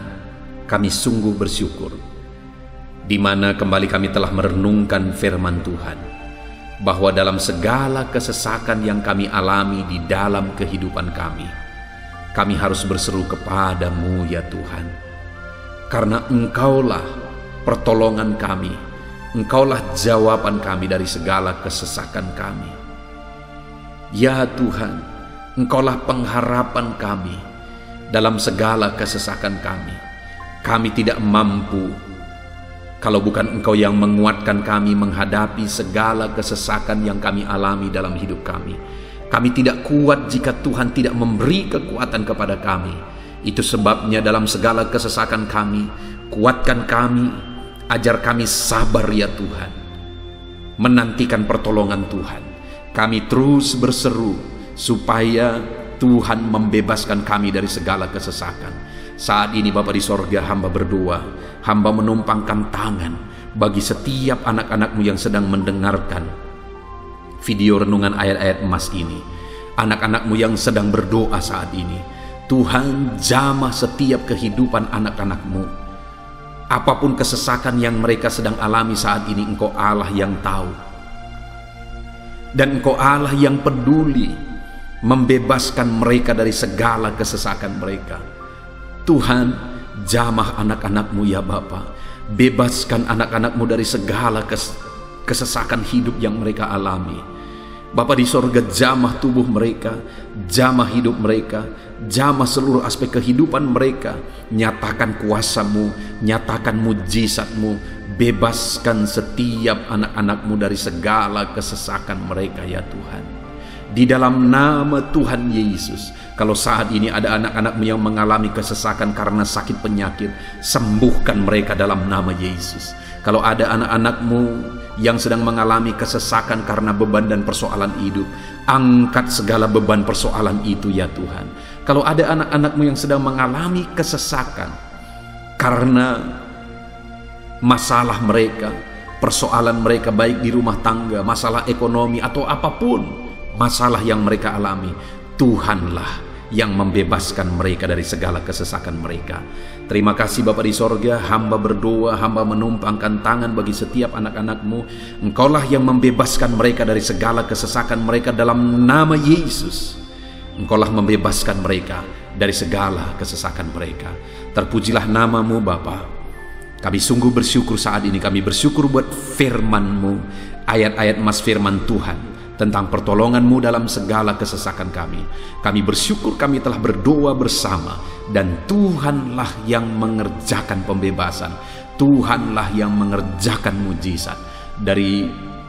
kami sungguh bersyukur di mana kembali kami telah merenungkan firman Tuhan. bahwa dalam segala kesesakan yang kami alami di dalam kehidupan kami harus berseru kepada-Mu ya Tuhan. Karena Engkaulah pertolongan kami, Engkaulah jawaban kami dari segala kesesakan kami. Ya Tuhan, Engkaulah pengharapan kami dalam segala kesesakan kami. Kami tidak mampu kalau bukan Engkau yang menguatkan kami menghadapi segala kesesakan yang kami alami dalam hidup kami. Kami tidak kuat jika Tuhan tidak memberi kekuatan kepada kami. Itu sebabnya dalam segala kesesakan kami, kuatkan kami, ajar kami sabar ya Tuhan, menantikan pertolongan Tuhan. Kami terus berseru supaya Tuhan membebaskan kami dari segala kesesakan. Saat ini Bapa di sorga, hamba berdoa, hamba menumpangkan tangan bagi setiap anak-anak-Mu yang sedang mendengarkan video renungan ayat-ayat emas ini. Anak-anak-Mu yang sedang berdoa saat ini, Tuhan jamah setiap kehidupan anak-anak-Mu. Apapun kesesakan yang mereka sedang alami saat ini, Engkau Allah yang tahu. Dan Engkau Allah yang peduli membebaskan mereka dari segala kesesakan mereka. Tuhan, jamah anak-anak-Mu ya Bapa. Bebaskan anak-anak-Mu dari segala kesesakan hidup yang mereka alami. Bapa di sorga, jamah tubuh mereka, jamah hidup mereka, jamah seluruh aspek kehidupan mereka. Nyatakan kuasa-Mu, nyatakan mujizat-Mu, bebaskan setiap anak-anak-Mu dari segala kesesakan mereka ya Tuhan. Di dalam nama Tuhan Yesus, kalau saat ini ada anak-anak-Mu yang mengalami kesesakan karena sakit penyakit, sembuhkan mereka dalam nama Yesus. Kalau ada anak-anak-Mu yang sedang mengalami kesesakan karena beban dan persoalan hidup, angkat segala beban persoalan itu ya Tuhan. Kalau ada anak-anak-Mu yang sedang mengalami kesesakan karena masalah mereka, persoalan mereka baik di rumah tangga, masalah ekonomi atau apapun masalah yang mereka alami, Tuhanlah yang membebaskan mereka dari segala kesesakan mereka. Terima kasih Bapa di sorga, hamba berdoa, hamba menumpangkan tangan bagi setiap anak-anak-Mu. Engkaulah yang membebaskan mereka dari segala kesesakan mereka dalam nama Yesus. Engkaulah membebaskan mereka dari segala kesesakan mereka. Terpujilah nama-Mu Bapa. Kami sungguh bersyukur saat ini, kami bersyukur buat firman-Mu, ayat-ayat emas firman Tuhan tentang pertolongan-Mu dalam segala kesesakan kami. Kami bersyukur kami telah berdoa bersama, dan Tuhanlah yang mengerjakan pembebasan, Tuhanlah yang mengerjakan mujizat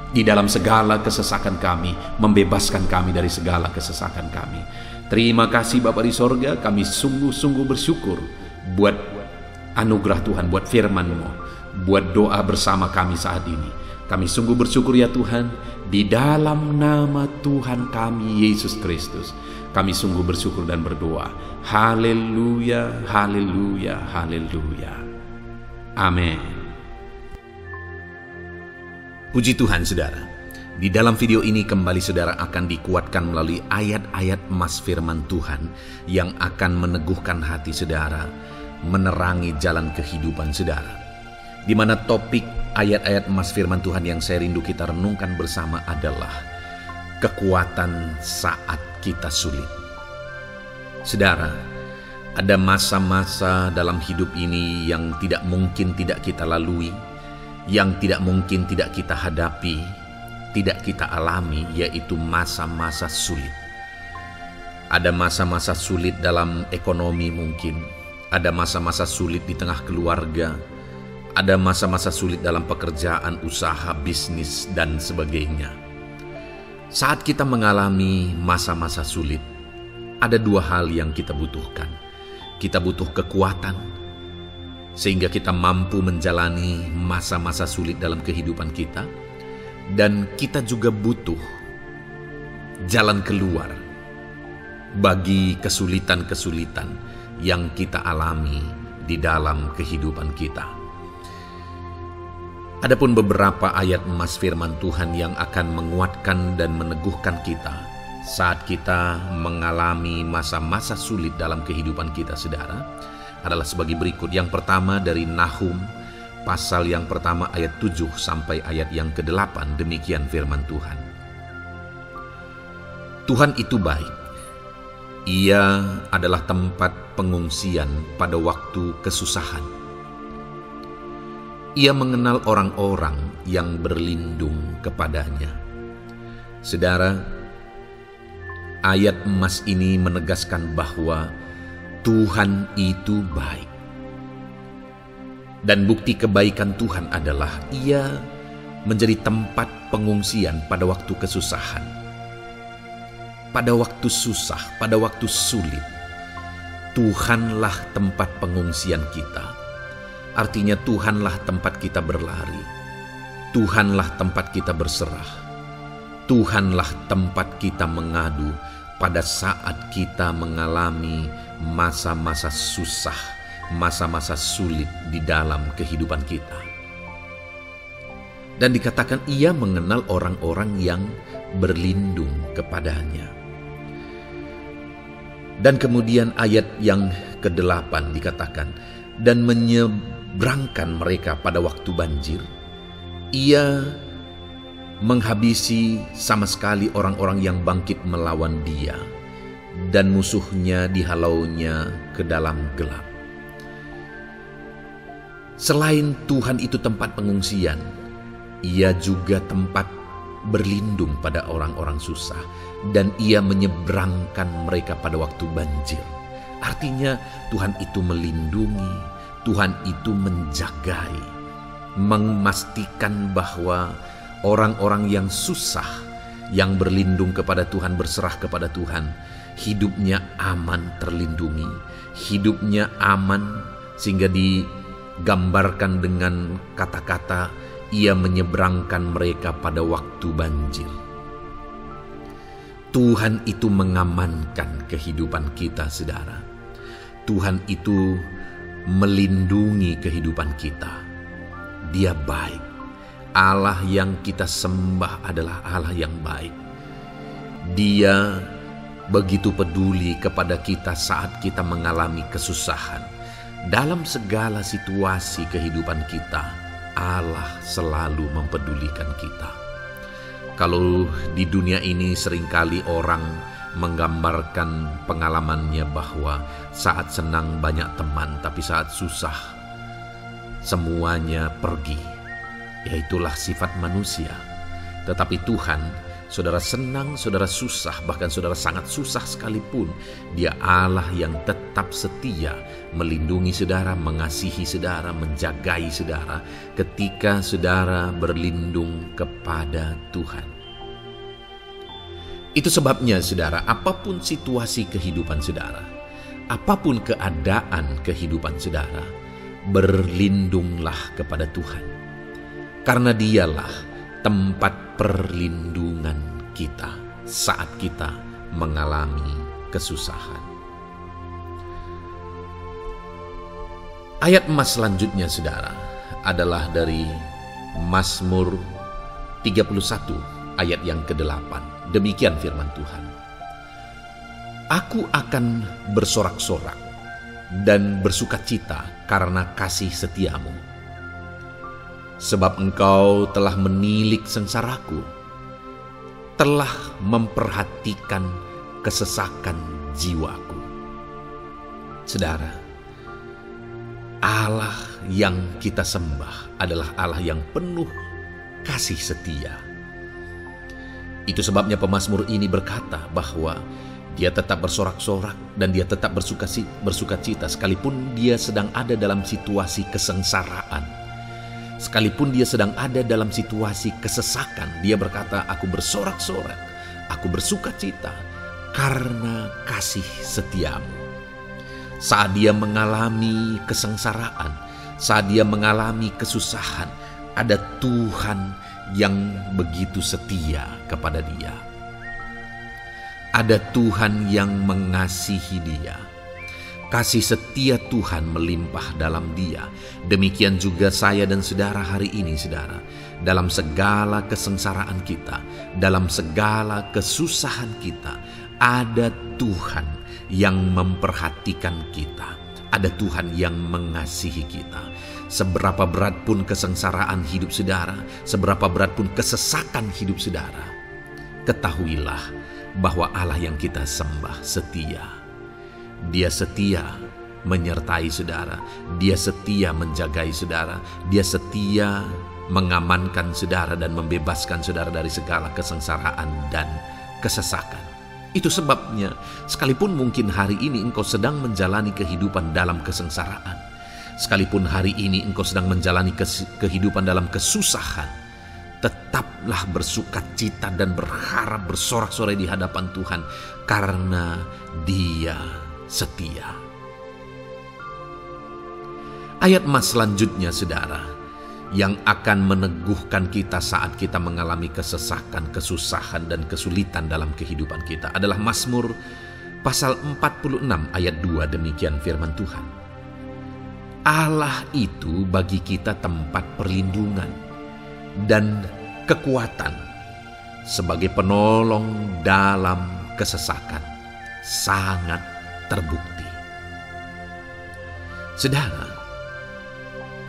di dalam segala kesesakan kami, membebaskan kami dari segala kesesakan kami. Terima kasih Bapa di sorga, kami sungguh-sungguh bersyukur buat anugerah Tuhan, buat firman-Mu, buat doa bersama kami saat ini. Kami sungguh bersyukur ya Tuhan, di dalam nama Tuhan kami Yesus Kristus, kami sungguh bersyukur dan berdoa. Haleluya, haleluya, haleluya. Amin. Puji Tuhan saudara, di dalam video ini kembali saudara akan dikuatkan melalui ayat-ayat emas firman Tuhan yang akan meneguhkan hati saudara, menerangi jalan kehidupan saudara. Di mana topik ayat-ayat emas firman Tuhan yang saya rindu kita renungkan bersama adalah kekuatan saat kita sulit. Saudara, ada masa-masa dalam hidup ini yang tidak mungkin tidak kita lalui, yang tidak mungkin tidak kita hadapi, tidak kita alami, yaitu masa-masa sulit. Ada masa-masa sulit dalam ekonomi mungkin, ada masa-masa sulit di tengah keluarga, ada masa-masa sulit dalam pekerjaan, usaha, bisnis, dan sebagainya. Saat kita mengalami masa-masa sulit, ada dua hal yang kita butuhkan. Kita butuh kekuatan, sehingga kita mampu menjalani masa-masa sulit dalam kehidupan kita. Dan kita juga butuh jalan keluar bagi kesulitan-kesulitan yang kita alami di dalam kehidupan kita. Adapun beberapa ayat emas firman Tuhan yang akan menguatkan dan meneguhkan kita saat kita mengalami masa-masa sulit dalam kehidupan kita saudara, adalah sebagai berikut. Yang pertama dari Nahum pasal yang pertama ayat 7 sampai ayat yang ke-8, demikian firman Tuhan. Tuhan itu baik. Ia adalah tempat pengungsian pada waktu kesusahan. Ia mengenal orang-orang yang berlindung kepadanya. Saudara, ayat emas ini menegaskan bahwa Tuhan itu baik. Dan bukti kebaikan Tuhan adalah Ia menjadi tempat pengungsian pada waktu kesusahan. Pada waktu susah, pada waktu sulit, Tuhanlah tempat pengungsian kita. Artinya Tuhanlah tempat kita berlari. Tuhanlah tempat kita berserah. Tuhanlah tempat kita mengadu pada saat kita mengalami masa-masa susah, masa-masa sulit di dalam kehidupan kita. Dan dikatakan Ia mengenal orang-orang yang berlindung kepadanya. Dan kemudian ayat yang ke-8 dikatakan, dan menyeberangkan mereka pada waktu banjir. Ia menghabisi sama sekali orang-orang yang bangkit melawan Dia, dan musuhnya dihalaunya ke dalam gelap. Selain Tuhan itu tempat pengungsian, Ia juga tempat berlindung pada orang-orang susah, dan Ia menyeberangkan mereka pada waktu banjir. Artinya Tuhan itu melindungi, Tuhan itu menjagai, memastikan bahwa orang-orang yang susah, yang berlindung kepada Tuhan, berserah kepada Tuhan, hidupnya aman, terlindungi, hidupnya aman, sehingga digambarkan dengan kata-kata Ia menyeberangkan mereka pada waktu banjir. Tuhan itu mengamankan kehidupan kita, saudara. Tuhan itu melindungi kehidupan kita. Dia baik. Allah yang kita sembah adalah Allah yang baik. Dia begitu peduli kepada kita saat kita mengalami kesusahan. Dalam segala situasi kehidupan kita, Allah selalu mempedulikan kita. Kalau di dunia ini seringkali orang menggambarkan pengalamannya bahwa saat senang banyak teman, tapi saat susah semuanya pergi. Ya, itulah sifat manusia. Tetapi Tuhan, saudara senang, saudara susah, bahkan saudara sangat susah sekalipun, Dia Allah yang tetap setia, melindungi saudara, mengasihi saudara, menjagai saudara ketika saudara berlindung kepada Tuhan. Itu sebabnya saudara, apapun situasi kehidupan saudara, apapun keadaan kehidupan saudara, berlindunglah kepada Tuhan. Karena Dialah tempat perlindungan kita saat kita mengalami kesusahan. Ayat emas selanjutnya saudara adalah dari Mazmur 31 ayat yang ke-8. Demikian firman Tuhan. Aku akan bersorak-sorak dan bersukacita karena kasih setiamu. Sebab Engkau telah menilik sengsaraku, telah memperhatikan kesesakan jiwaku. Saudara, Allah yang kita sembah adalah Allah yang penuh kasih setia. Itu sebabnya pemazmur ini berkata bahwa dia tetap bersorak-sorak dan dia tetap bersukacita sekalipun dia sedang ada dalam situasi kesengsaraan. Sekalipun dia sedang ada dalam situasi kesesakan, dia berkata, aku bersorak-sorak, aku bersukacita karena kasih setiamu. Saat dia mengalami kesengsaraan, saat dia mengalami kesusahan, ada Tuhan yang begitu setia kepada dia. Ada Tuhan yang mengasihi dia. Kasih setia Tuhan melimpah dalam dia. Demikian juga saya dan saudara hari ini, saudara. Dalam segala kesengsaraan kita, dalam segala kesusahan kita, ada Tuhan yang memperhatikan kita. ada Tuhan yang mengasihi kita. Seberapa berat pun kesengsaraan hidup saudara, seberapa berat pun kesesakan hidup saudara, ketahuilah bahwa Allah yang kita sembah setia. Dia setia menyertai saudara, Dia setia menjagai saudara, Dia setia mengamankan saudara dan membebaskan saudara dari segala kesengsaraan dan kesesakan. Itu sebabnya, sekalipun mungkin hari ini engkau sedang menjalani kehidupan dalam kesengsaraan, sekalipun hari ini engkau sedang menjalani kehidupan dalam kesusahan, tetaplah bersukacita dan berharap bersorak-sorai di hadapan Tuhan, karena Dia setia. Ayat mas selanjutnya saudara, yang akan meneguhkan kita saat kita mengalami kesesakan, kesusahan, dan kesulitan dalam kehidupan kita adalah Mazmur pasal 46 ayat 2. Demikian firman Tuhan. Allah itu bagi kita tempat perlindungan dan kekuatan sebagai penolong dalam kesesakan, sangat terbukti. Saudara,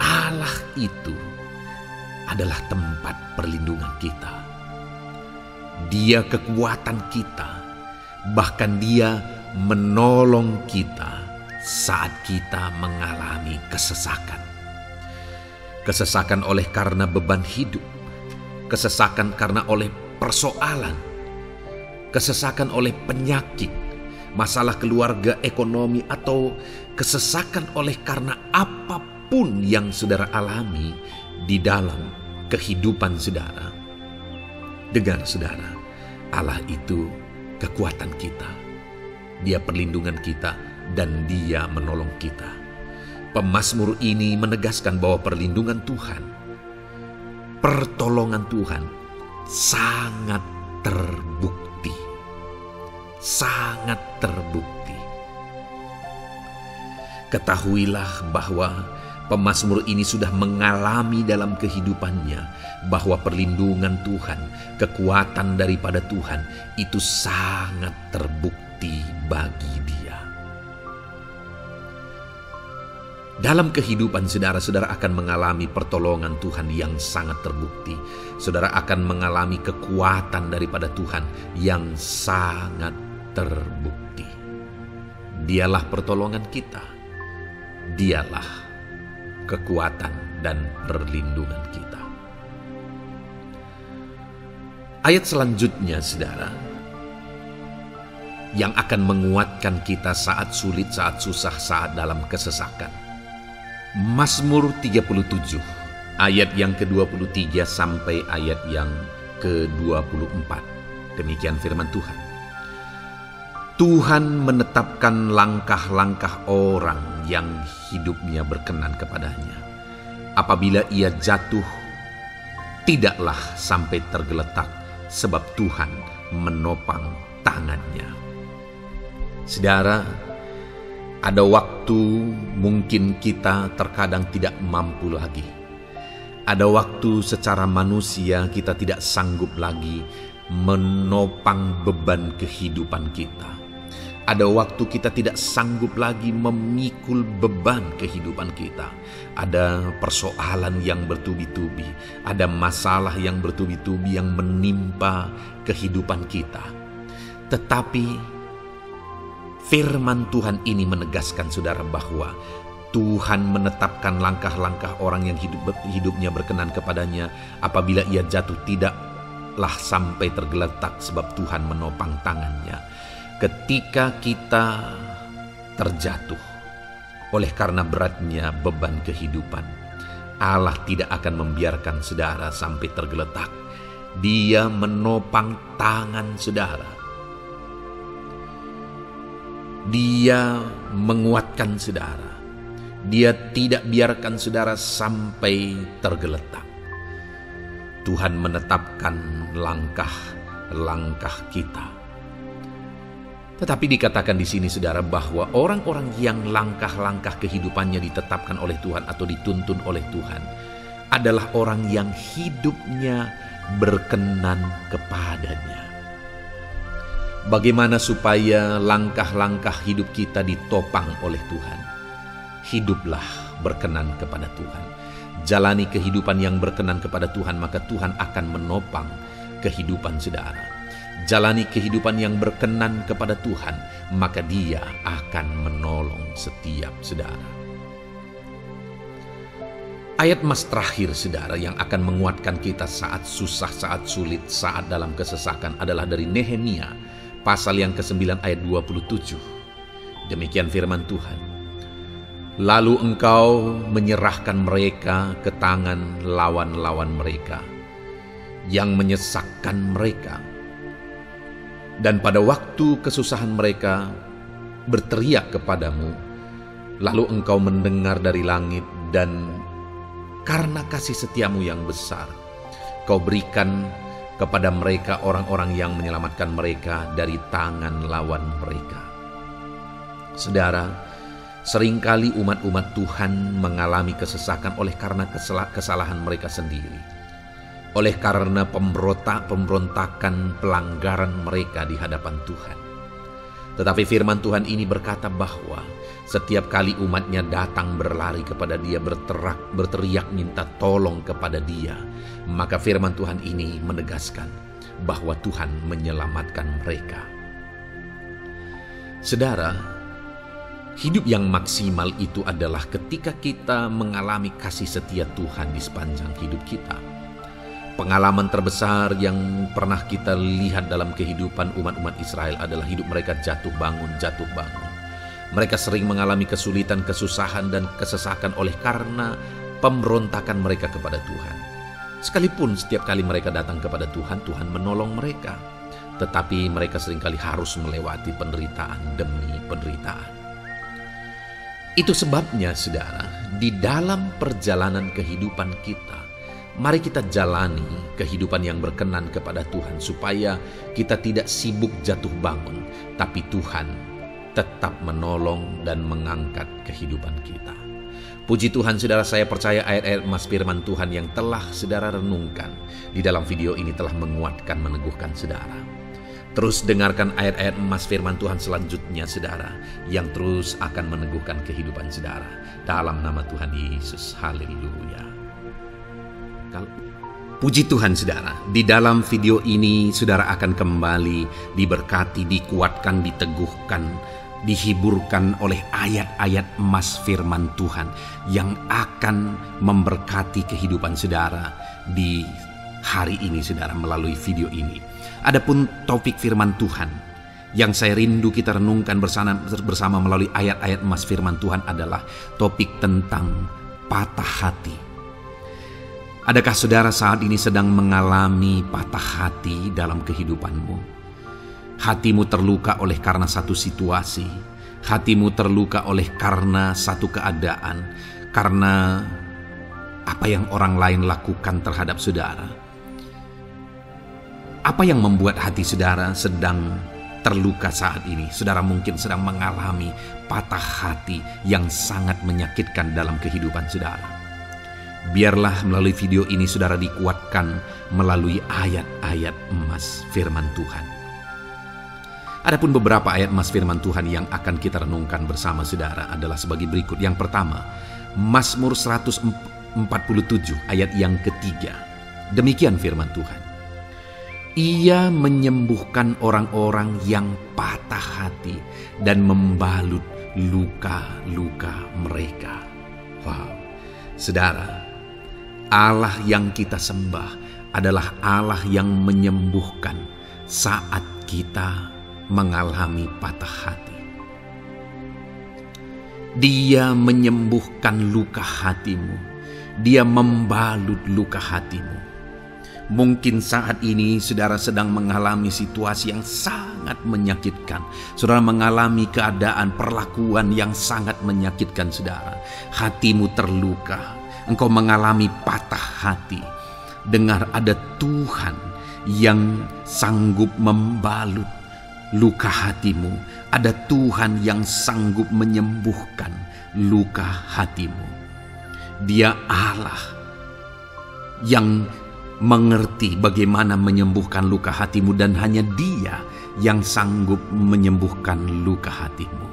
Allah itu adalah tempat perlindungan kita. Dia kekuatan kita, bahkan Dia menolong kita saat kita mengalami kesesakan. Kesesakan oleh karena beban hidup, kesesakan karena oleh persoalan, kesesakan oleh penyakit, masalah keluarga, ekonomi, atau kesesakan oleh karena apapun yang saudara alami di dalam kehidupan saudara. Dengar saudara, Allah itu kekuatan kita, Dia perlindungan kita, dan Dia menolong kita. Pemazmur ini menegaskan bahwa perlindungan Tuhan, pertolongan Tuhan sangat terbukti. Sangat terbukti. Ketahuilah bahwa pemazmur ini sudah mengalami dalam kehidupannya bahwa perlindungan Tuhan, kekuatan daripada Tuhan itu sangat terbukti bagi dia. Dalam kehidupan saudara akan mengalami pertolongan Tuhan yang sangat terbukti. Saudara akan mengalami kekuatan daripada Tuhan yang sangat terbukti. Dialah pertolongan kita. Dialah kekuatan dan perlindungan kita. Ayat selanjutnya saudara, yang akan menguatkan kita saat sulit, saat susah, saat dalam kesesakan. Mazmur 37 ayat yang ke-23 sampai ayat yang ke-24. Demikian firman Tuhan. Tuhan menetapkan langkah-langkah orang yang hidupnya berkenan kepadanya. Apabila ia jatuh, tidaklah sampai tergeletak, sebab Tuhan menopang tangannya. Saudara, ada waktu mungkin kita terkadang tidak mampu lagi. Ada waktu secara manusia kita tidak sanggup lagi menopang beban kehidupan kita. Ada waktu kita tidak sanggup lagi memikul beban kehidupan kita. Ada persoalan yang bertubi-tubi, ada masalah yang bertubi-tubi yang menimpa kehidupan kita. Tetapi firman Tuhan ini menegaskan saudara bahwa Tuhan menetapkan langkah-langkah orang yang hidupnya berkenan kepadanya. Apabila ia jatuh, tidaklah sampai tergeletak, sebab Tuhan menopang tangannya. Ketika kita terjatuh oleh karena beratnya beban kehidupan, Allah tidak akan membiarkan saudara sampai tergeletak. Dia menopang tangan saudara. Dia menguatkan saudara. Dia tidak biarkan saudara sampai tergeletak. Tuhan menetapkan langkah-langkah kita. Tetapi dikatakan di sini saudara bahwa orang-orang yang langkah-langkah kehidupannya ditetapkan oleh Tuhan atau dituntun oleh Tuhan adalah orang yang hidupnya berkenan kepadanya. Bagaimana supaya langkah-langkah hidup kita ditopang oleh Tuhan? hiduplah berkenan kepada Tuhan. Jalani kehidupan yang berkenan kepada Tuhan, maka Tuhan akan menopang kehidupan saudara. Jalani kehidupan yang berkenan kepada Tuhan, maka Dia akan menolong setiap saudara. Ayat mas terakhir saudara yang akan menguatkan kita saat susah, saat sulit, saat dalam kesesakan adalah dari Nehemia pasal yang ke-9 ayat 27. Demikian firman Tuhan. Lalu engkau menyerahkan mereka ke tangan lawan-lawan mereka yang menyesakkan mereka. Dan pada waktu kesusahan mereka berteriak kepadamu, lalu engkau mendengar dari langit, dan karena kasih setiamu yang besar, kau berikan kepada mereka orang-orang yang menyelamatkan mereka dari tangan lawan mereka. Saudara, seringkali umat-umat Tuhan mengalami kesesakan oleh karena kesalahan mereka sendiri. Oleh karena pemberontakan, pelanggaran mereka di hadapan Tuhan. Tetapi firman Tuhan ini berkata bahwa setiap kali umatnya datang berlari kepada Dia, berteriak minta tolong kepada Dia, maka firman Tuhan ini menegaskan bahwa Tuhan menyelamatkan mereka. Saudara, hidup yang maksimal itu adalah ketika kita mengalami kasih setia Tuhan di sepanjang hidup kita. Pengalaman terbesar yang pernah kita lihat dalam kehidupan umat-umat Israel adalah hidup mereka jatuh bangun. Mereka sering mengalami kesulitan, kesusahan, dan kesesakan oleh karena pemberontakan mereka kepada Tuhan. Sekalipun setiap kali mereka datang kepada Tuhan, Tuhan menolong mereka. Tetapi mereka seringkali harus melewati penderitaan demi penderitaan. Itu sebabnya saudara, di dalam perjalanan kehidupan kita, mari kita jalani kehidupan yang berkenan kepada Tuhan supaya kita tidak sibuk jatuh bangun, tapi Tuhan tetap menolong dan mengangkat kehidupan kita. Puji Tuhan saudara, saya percaya ayat-ayat emas firman Tuhan yang telah saudara renungkan di dalam video ini telah menguatkan, meneguhkan saudara. Terus dengarkan ayat-ayat emas firman Tuhan selanjutnya saudara, yang terus akan meneguhkan kehidupan saudara. Dalam nama Tuhan Yesus, haleluya. Puji Tuhan saudara, di dalam video ini saudara akan kembali diberkati, dikuatkan, diteguhkan, dihiburkan oleh ayat-ayat emas firman Tuhan yang akan memberkati kehidupan saudara di hari ini saudara melalui video ini. Adapun topik firman Tuhan yang saya rindu kita renungkan bersama melalui ayat-ayat emas firman Tuhan adalah topik tentang patah hati. Adakah saudara saat ini sedang mengalami patah hati dalam kehidupanmu? Hatimu terluka oleh karena satu situasi, hatimu terluka oleh karena satu keadaan, karena apa yang orang lain lakukan terhadap saudara. Apa yang membuat hati saudara sedang terluka saat ini? Saudara mungkin sedang mengalami patah hati yang sangat menyakitkan dalam kehidupan saudara. Biarlah melalui video ini saudara dikuatkan melalui ayat-ayat emas firman Tuhan. Adapun beberapa ayat emas firman Tuhan yang akan kita renungkan bersama saudara adalah sebagai berikut. Yang pertama, Mazmur 147 ayat yang ketiga. Demikian firman Tuhan. Ia menyembuhkan orang-orang yang patah hati dan membalut luka-luka mereka. Wow, saudara, Allah yang kita sembah adalah Allah yang menyembuhkan saat kita mengalami patah hati. Dia menyembuhkan luka hatimu. Dia membalut luka hatimu. Mungkin saat ini saudara sedang mengalami situasi yang sangat menyakitkan. Saudara mengalami keadaan perlakuan yang sangat menyakitkan saudara. Hatimu terluka. Engkau mengalami patah hati. Dengar, ada Tuhan yang sanggup membalut luka hatimu. Ada Tuhan yang sanggup menyembuhkan luka hatimu. Dia Allah yang mengerti bagaimana menyembuhkan luka hatimu, dan hanya Dia yang sanggup menyembuhkan luka hatimu.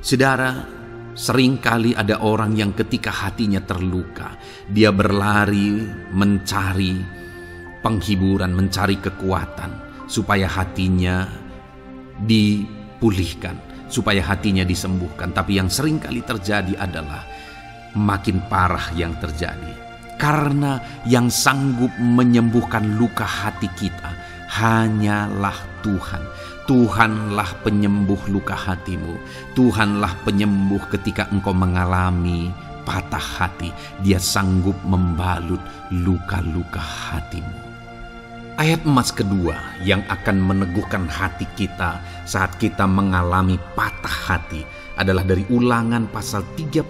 Saudara, seringkali ada orang yang ketika hatinya terluka, dia berlari mencari penghiburan, mencari kekuatan supaya hatinya dipulihkan, supaya hatinya disembuhkan. Tapi yang seringkali terjadi adalah makin parah yang terjadi. Karena yang sanggup menyembuhkan luka hati kita hanyalah Tuhan. Tuhanlah penyembuh luka hatimu. Tuhanlah penyembuh ketika engkau mengalami patah hati. Dia sanggup membalut luka-luka hatimu. Ayat emas kedua yang akan meneguhkan hati kita saat kita mengalami patah hati adalah dari Ulangan pasal 31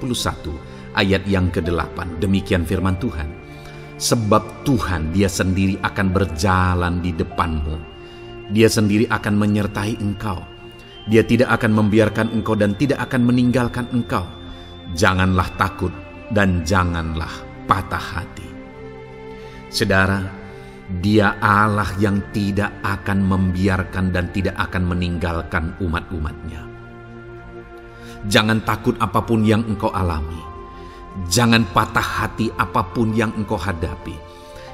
ayat yang ke-8. Demikian firman Tuhan. Sebab Tuhan dia sendiri akan berjalan di depanmu. Dia sendiri akan menyertai engkau. Dia tidak akan membiarkan engkau dan tidak akan meninggalkan engkau. Janganlah takut dan janganlah patah hati. Saudara, Dia Allah yang tidak akan membiarkan dan tidak akan meninggalkan umat-umatnya. Jangan takut apapun yang engkau alami. Jangan patah hati apapun yang engkau hadapi.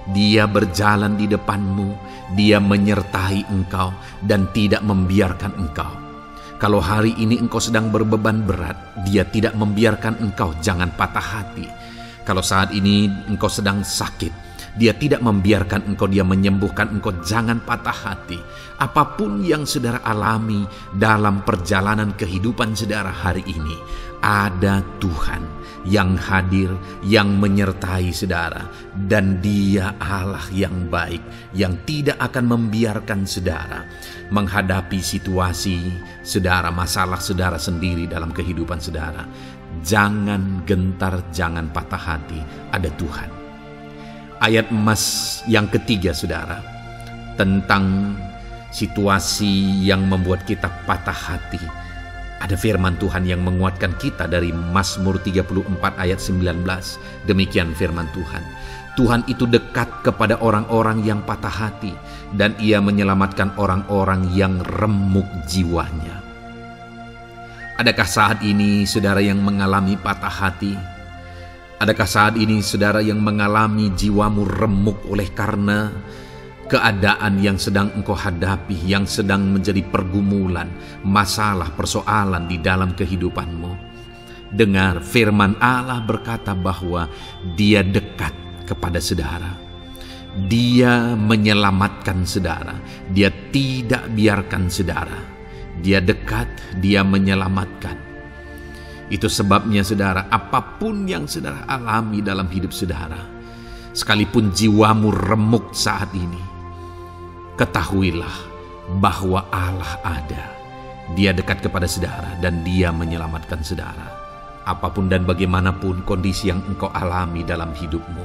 Dia berjalan di depanmu, Dia menyertai engkau dan tidak membiarkan engkau. Kalau hari ini engkau sedang berbeban berat, Dia tidak membiarkan engkau, jangan patah hati. Kalau saat ini engkau sedang sakit, Dia tidak membiarkan engkau, Dia menyembuhkan engkau, jangan patah hati. Apapun yang saudara alami dalam perjalanan kehidupan saudara hari ini, ada Tuhan yang hadir, yang menyertai saudara, dan Dia Allah yang baik, yang tidak akan membiarkan saudara menghadapi situasi saudara, masalah saudara sendiri dalam kehidupan saudara. Jangan gentar, jangan patah hati, ada Tuhan. Ayat emas yang ketiga saudara, tentang situasi yang membuat kita patah hati. Ada firman Tuhan yang menguatkan kita dari Mazmur 34 ayat 19. Demikian firman Tuhan. Tuhan itu dekat kepada orang-orang yang patah hati, dan Ia menyelamatkan orang-orang yang remuk jiwanya. Adakah saat ini saudara yang mengalami patah hati? Adakah saat ini saudara yang mengalami jiwamu remuk oleh karena keadaan yang sedang engkau hadapi, yang sedang menjadi pergumulan, masalah, persoalan di dalam kehidupanmu? Dengar, firman Allah berkata bahwa Dia dekat kepada saudara. Dia menyelamatkan saudara. Dia tidak biarkan saudara. Dia dekat, Dia menyelamatkan. Itu sebabnya saudara, apapun yang saudara alami dalam hidup saudara, sekalipun jiwamu remuk saat ini, ketahuilah bahwa Allah ada. Dia dekat kepada saudara dan Dia menyelamatkan saudara. Apapun dan bagaimanapun kondisi yang engkau alami dalam hidupmu,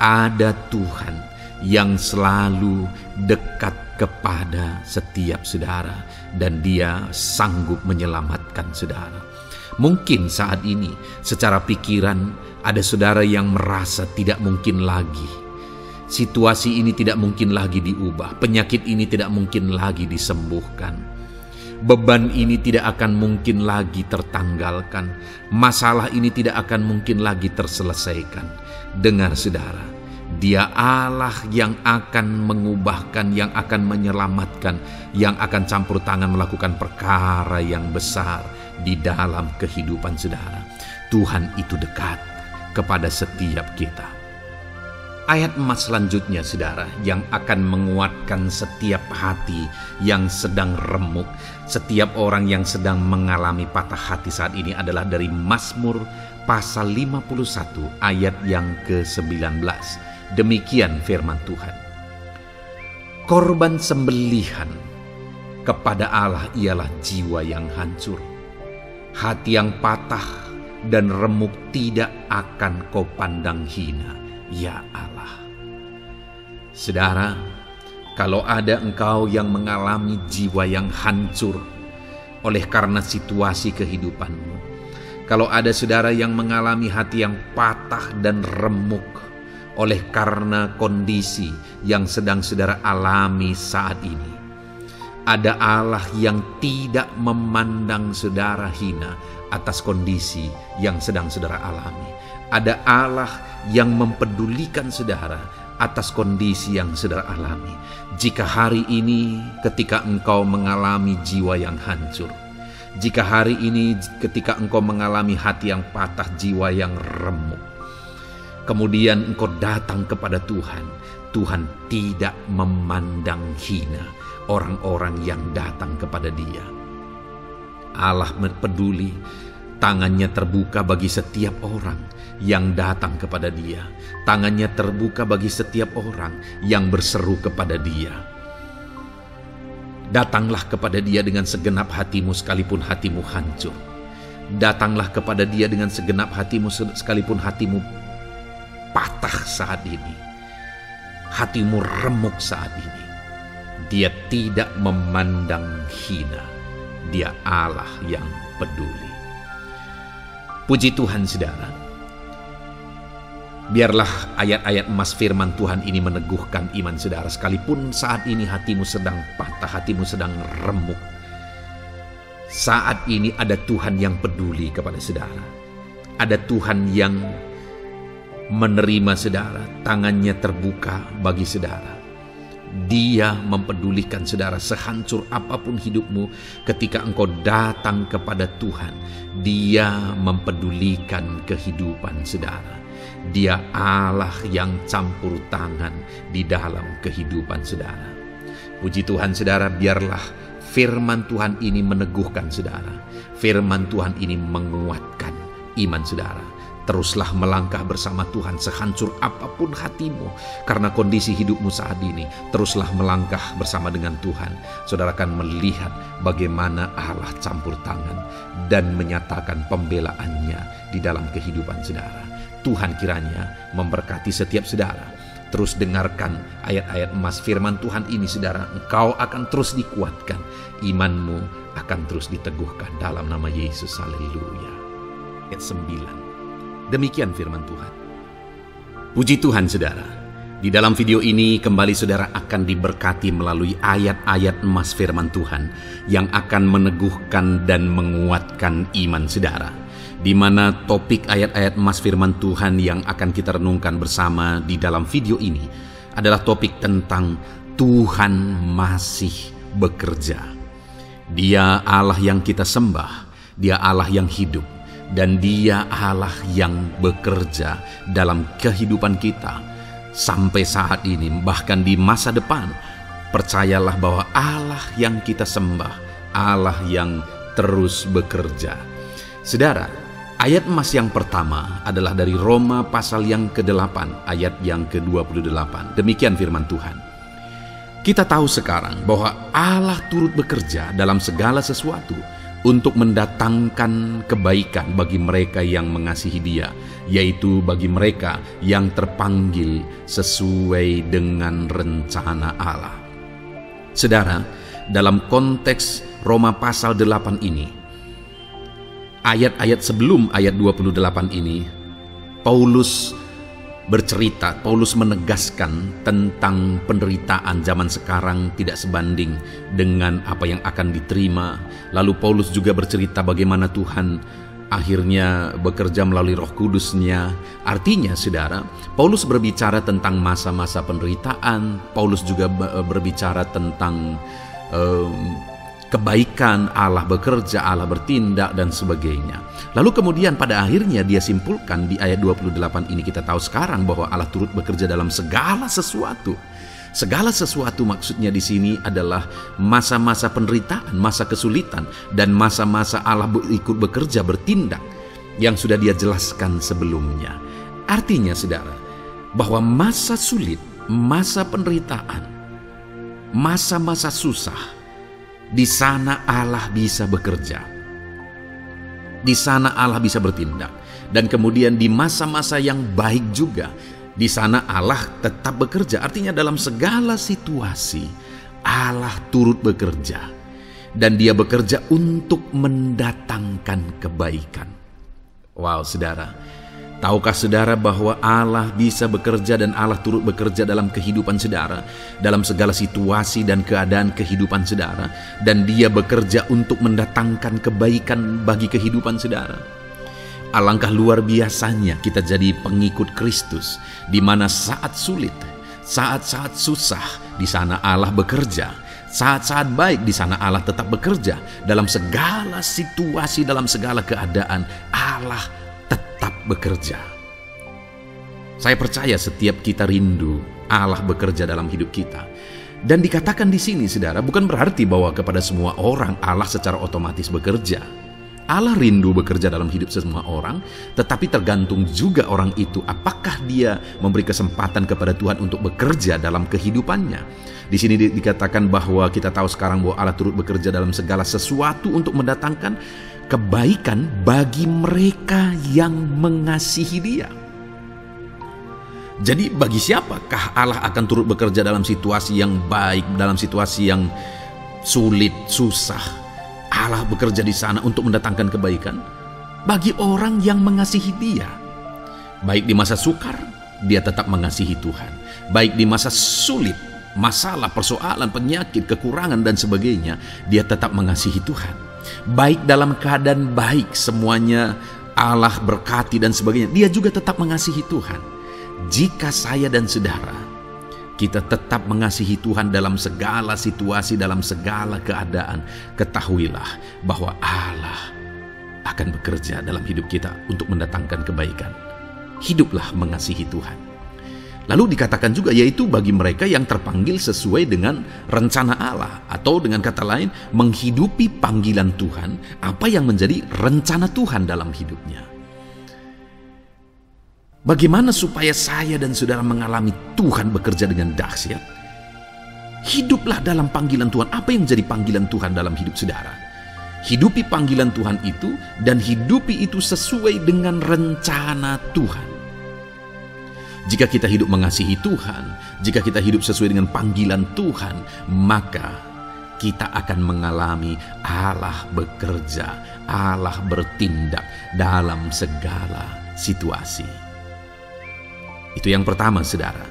ada Tuhan yang selalu dekat kepada setiap saudara dan Dia sanggup menyelamatkan saudara. Mungkin saat ini secara pikiran ada saudara yang merasa tidak mungkin lagi. Situasi ini tidak mungkin lagi diubah. Penyakit ini tidak mungkin lagi disembuhkan. Beban ini tidak akan mungkin lagi tertanggalkan. Masalah ini tidak akan mungkin lagi terselesaikan. Dengar saudara, Dia Allah yang akan mengubahkan, yang akan menyelamatkan, yang akan campur tangan melakukan perkara yang besar di dalam kehidupan saudara. Tuhan itu dekat kepada setiap kita. Ayat emas selanjutnya saudara, yang akan menguatkan setiap hati yang sedang remuk, setiap orang yang sedang mengalami patah hati saat ini adalah dari Mazmur pasal 51 ayat yang ke-19. Demikian firman Tuhan. Korban sembelihan kepada Allah ialah jiwa yang hancur. Hati yang patah dan remuk tidak akan kau pandang hina, ya Allah. Saudara, kalau ada engkau yang mengalami jiwa yang hancur oleh karena situasi kehidupanmu, kalau ada saudara yang mengalami hati yang patah dan remuk oleh karena kondisi yang sedang saudara alami saat ini, Ada Allah yang tidak memandang saudara hina atas kondisi yang sedang saudara alami. Ada Allah yang mempedulikan saudara atas kondisi yang saudara alami. Jika hari ini ketika engkau mengalami jiwa yang hancur, jika hari ini ketika engkau mengalami hati yang patah, jiwa yang remuk, kemudian engkau datang kepada Tuhan, Tuhan tidak memandang hina orang-orang yang datang kepada Dia. Allah peduli, tangannya terbuka bagi setiap orang yang datang kepada Dia. Tangannya terbuka bagi setiap orang yang berseru kepada Dia. Datanglah kepada Dia dengan segenap hatimu sekalipun hatimu hancur. Datanglah kepada Dia dengan segenap hatimu sekalipun hatimu patah saat ini. Hatimu remuk saat ini. Dia tidak memandang hina. Dia Allah yang peduli. Puji Tuhan saudara. Biarlah ayat-ayat emas firman Tuhan ini meneguhkan iman saudara. Sekalipun saat ini hatimu sedang patah, hatimu sedang remuk. Saat ini ada Tuhan yang peduli kepada saudara. Ada Tuhan yang menerima saudara. Tangannya terbuka bagi saudara. Dia mempedulikan saudara sehancur apapun hidupmu. Ketika engkau datang kepada Tuhan, Dia mempedulikan kehidupan saudara. Dia Allah yang campur tangan di dalam kehidupan saudara. Puji Tuhan saudara, biarlah firman Tuhan ini meneguhkan saudara. Firman Tuhan ini menguatkan iman saudara. Teruslah melangkah bersama Tuhan sehancur apapun hatimu karena kondisi hidupmu saat ini. Teruslah melangkah bersama dengan Tuhan. Saudara akan melihat bagaimana Allah campur tangan dan menyatakan pembelaannya di dalam kehidupan saudara. Tuhan kiranya memberkati setiap saudara. Terus dengarkan ayat-ayat emas firman Tuhan ini saudara. Engkau akan terus dikuatkan. Imanmu akan terus diteguhkan dalam nama Yesus. Haleluya. Ayat 9. Demikian firman Tuhan. Puji Tuhan saudara. Di dalam video ini kembali saudara akan diberkati melalui ayat-ayat emas firman Tuhan yang akan meneguhkan dan menguatkan iman saudara. Di mana topik ayat-ayat emas firman Tuhan yang akan kita renungkan bersama di dalam video ini adalah topik tentang Tuhan masih bekerja. Dia Allah yang kita sembah, Dia Allah yang hidup, dan Dia Allah yang bekerja dalam kehidupan kita sampai saat ini, bahkan di masa depan. Percayalah bahwa Allah yang kita sembah, Allah yang terus bekerja. Saudara, ayat emas yang pertama adalah dari Roma pasal yang ke-8 ayat yang ke-28. Demikian firman Tuhan. Kita tahu sekarang bahwa Allah turut bekerja dalam segala sesuatu untuk mendatangkan kebaikan bagi mereka yang mengasihi Dia, yaitu bagi mereka yang terpanggil sesuai dengan rencana Allah. Saudara, dalam konteks Roma pasal 8 ini, ayat-ayat sebelum ayat 28 ini, Paulus bercerita, Paulus menegaskan tentang penderitaan zaman sekarang tidak sebanding dengan apa yang akan diterima. Lalu Paulus juga bercerita bagaimana Tuhan akhirnya bekerja melalui Roh Kudus-Nya. Artinya saudara, Paulus berbicara tentang masa-masa penderitaan. Paulus juga berbicara tentang kebaikan, Allah bekerja, Allah bertindak dan sebagainya. Lalu kemudian pada akhirnya dia simpulkan di ayat 28 ini, kita tahu sekarang bahwa Allah turut bekerja dalam segala sesuatu. Segala sesuatu maksudnya di sini adalah masa-masa penderitaan, masa kesulitan, dan masa-masa Allah ikut bekerja, bertindak yang sudah Dia jelaskan sebelumnya. Artinya saudara, bahwa masa sulit, masa penderitaan, masa-masa susah, di sana Allah bisa bekerja. Di sana Allah bisa bertindak. Dan kemudian di masa-masa yang baik juga, di sana Allah tetap bekerja. Artinya dalam segala situasi Allah turut bekerja. Dan Dia bekerja untuk mendatangkan kebaikan. Wow saudara, Tahukah saudara bahwa Allah bisa bekerja dan Allah turut bekerja dalam kehidupan saudara, dalam segala situasi dan keadaan kehidupan saudara, dan Dia bekerja untuk mendatangkan kebaikan bagi kehidupan saudara? Alangkah luar biasanya kita jadi pengikut Kristus, di mana saat sulit, saat-saat susah, di sana Allah bekerja. Saat-saat baik, di sana Allah tetap bekerja. Dalam segala situasi, dalam segala keadaan, Allah tetap bekerja. Saya percaya setiap kita rindu Allah bekerja dalam hidup kita. Dan dikatakan di sini, saudara, bukan berarti bahwa kepada semua orang Allah secara otomatis bekerja. Allah rindu bekerja dalam hidup semua orang, tetapi tergantung juga orang itu apakah dia memberi kesempatan kepada Tuhan untuk bekerja dalam kehidupannya. Di sini dikatakan bahwa kita tahu sekarang bahwa Allah turut bekerja dalam segala sesuatu untuk mendatangkan kebaikan bagi mereka yang mengasihi Dia. Jadi bagi siapakah Allah akan turut bekerja dalam situasi yang baik, dalam situasi yang sulit, susah? Allah bekerja di sana untuk mendatangkan kebaikan bagi orang yang mengasihi Dia. Baik di masa sukar, dia tetap mengasihi Tuhan. Baik di masa sulit, masalah, persoalan, penyakit, kekurangan dan sebagainya, dia tetap mengasihi Tuhan. Baik dalam keadaan baik, semuanya Allah berkati dan sebagainya, dia juga tetap mengasihi Tuhan. Jika saya dan saudara, kita tetap mengasihi Tuhan dalam segala situasi, dalam segala keadaan, ketahuilah bahwa Allah akan bekerja dalam hidup kita untuk mendatangkan kebaikan. Hiduplah mengasihi Tuhan. Lalu dikatakan juga, yaitu bagi mereka yang terpanggil sesuai dengan rencana Allah, atau dengan kata lain, menghidupi panggilan Tuhan, apa yang menjadi rencana Tuhan dalam hidupnya. Bagaimana supaya saya dan saudara mengalami Tuhan bekerja dengan dahsyat? Hiduplah dalam panggilan Tuhan. Apa yang menjadi panggilan Tuhan dalam hidup saudara? Hidupi panggilan Tuhan itu, dan hidupi itu sesuai dengan rencana Tuhan. Jika kita hidup mengasihi Tuhan, jika kita hidup sesuai dengan panggilan Tuhan, maka kita akan mengalami Allah bekerja, Allah bertindak dalam segala situasi. Itu yang pertama, saudara,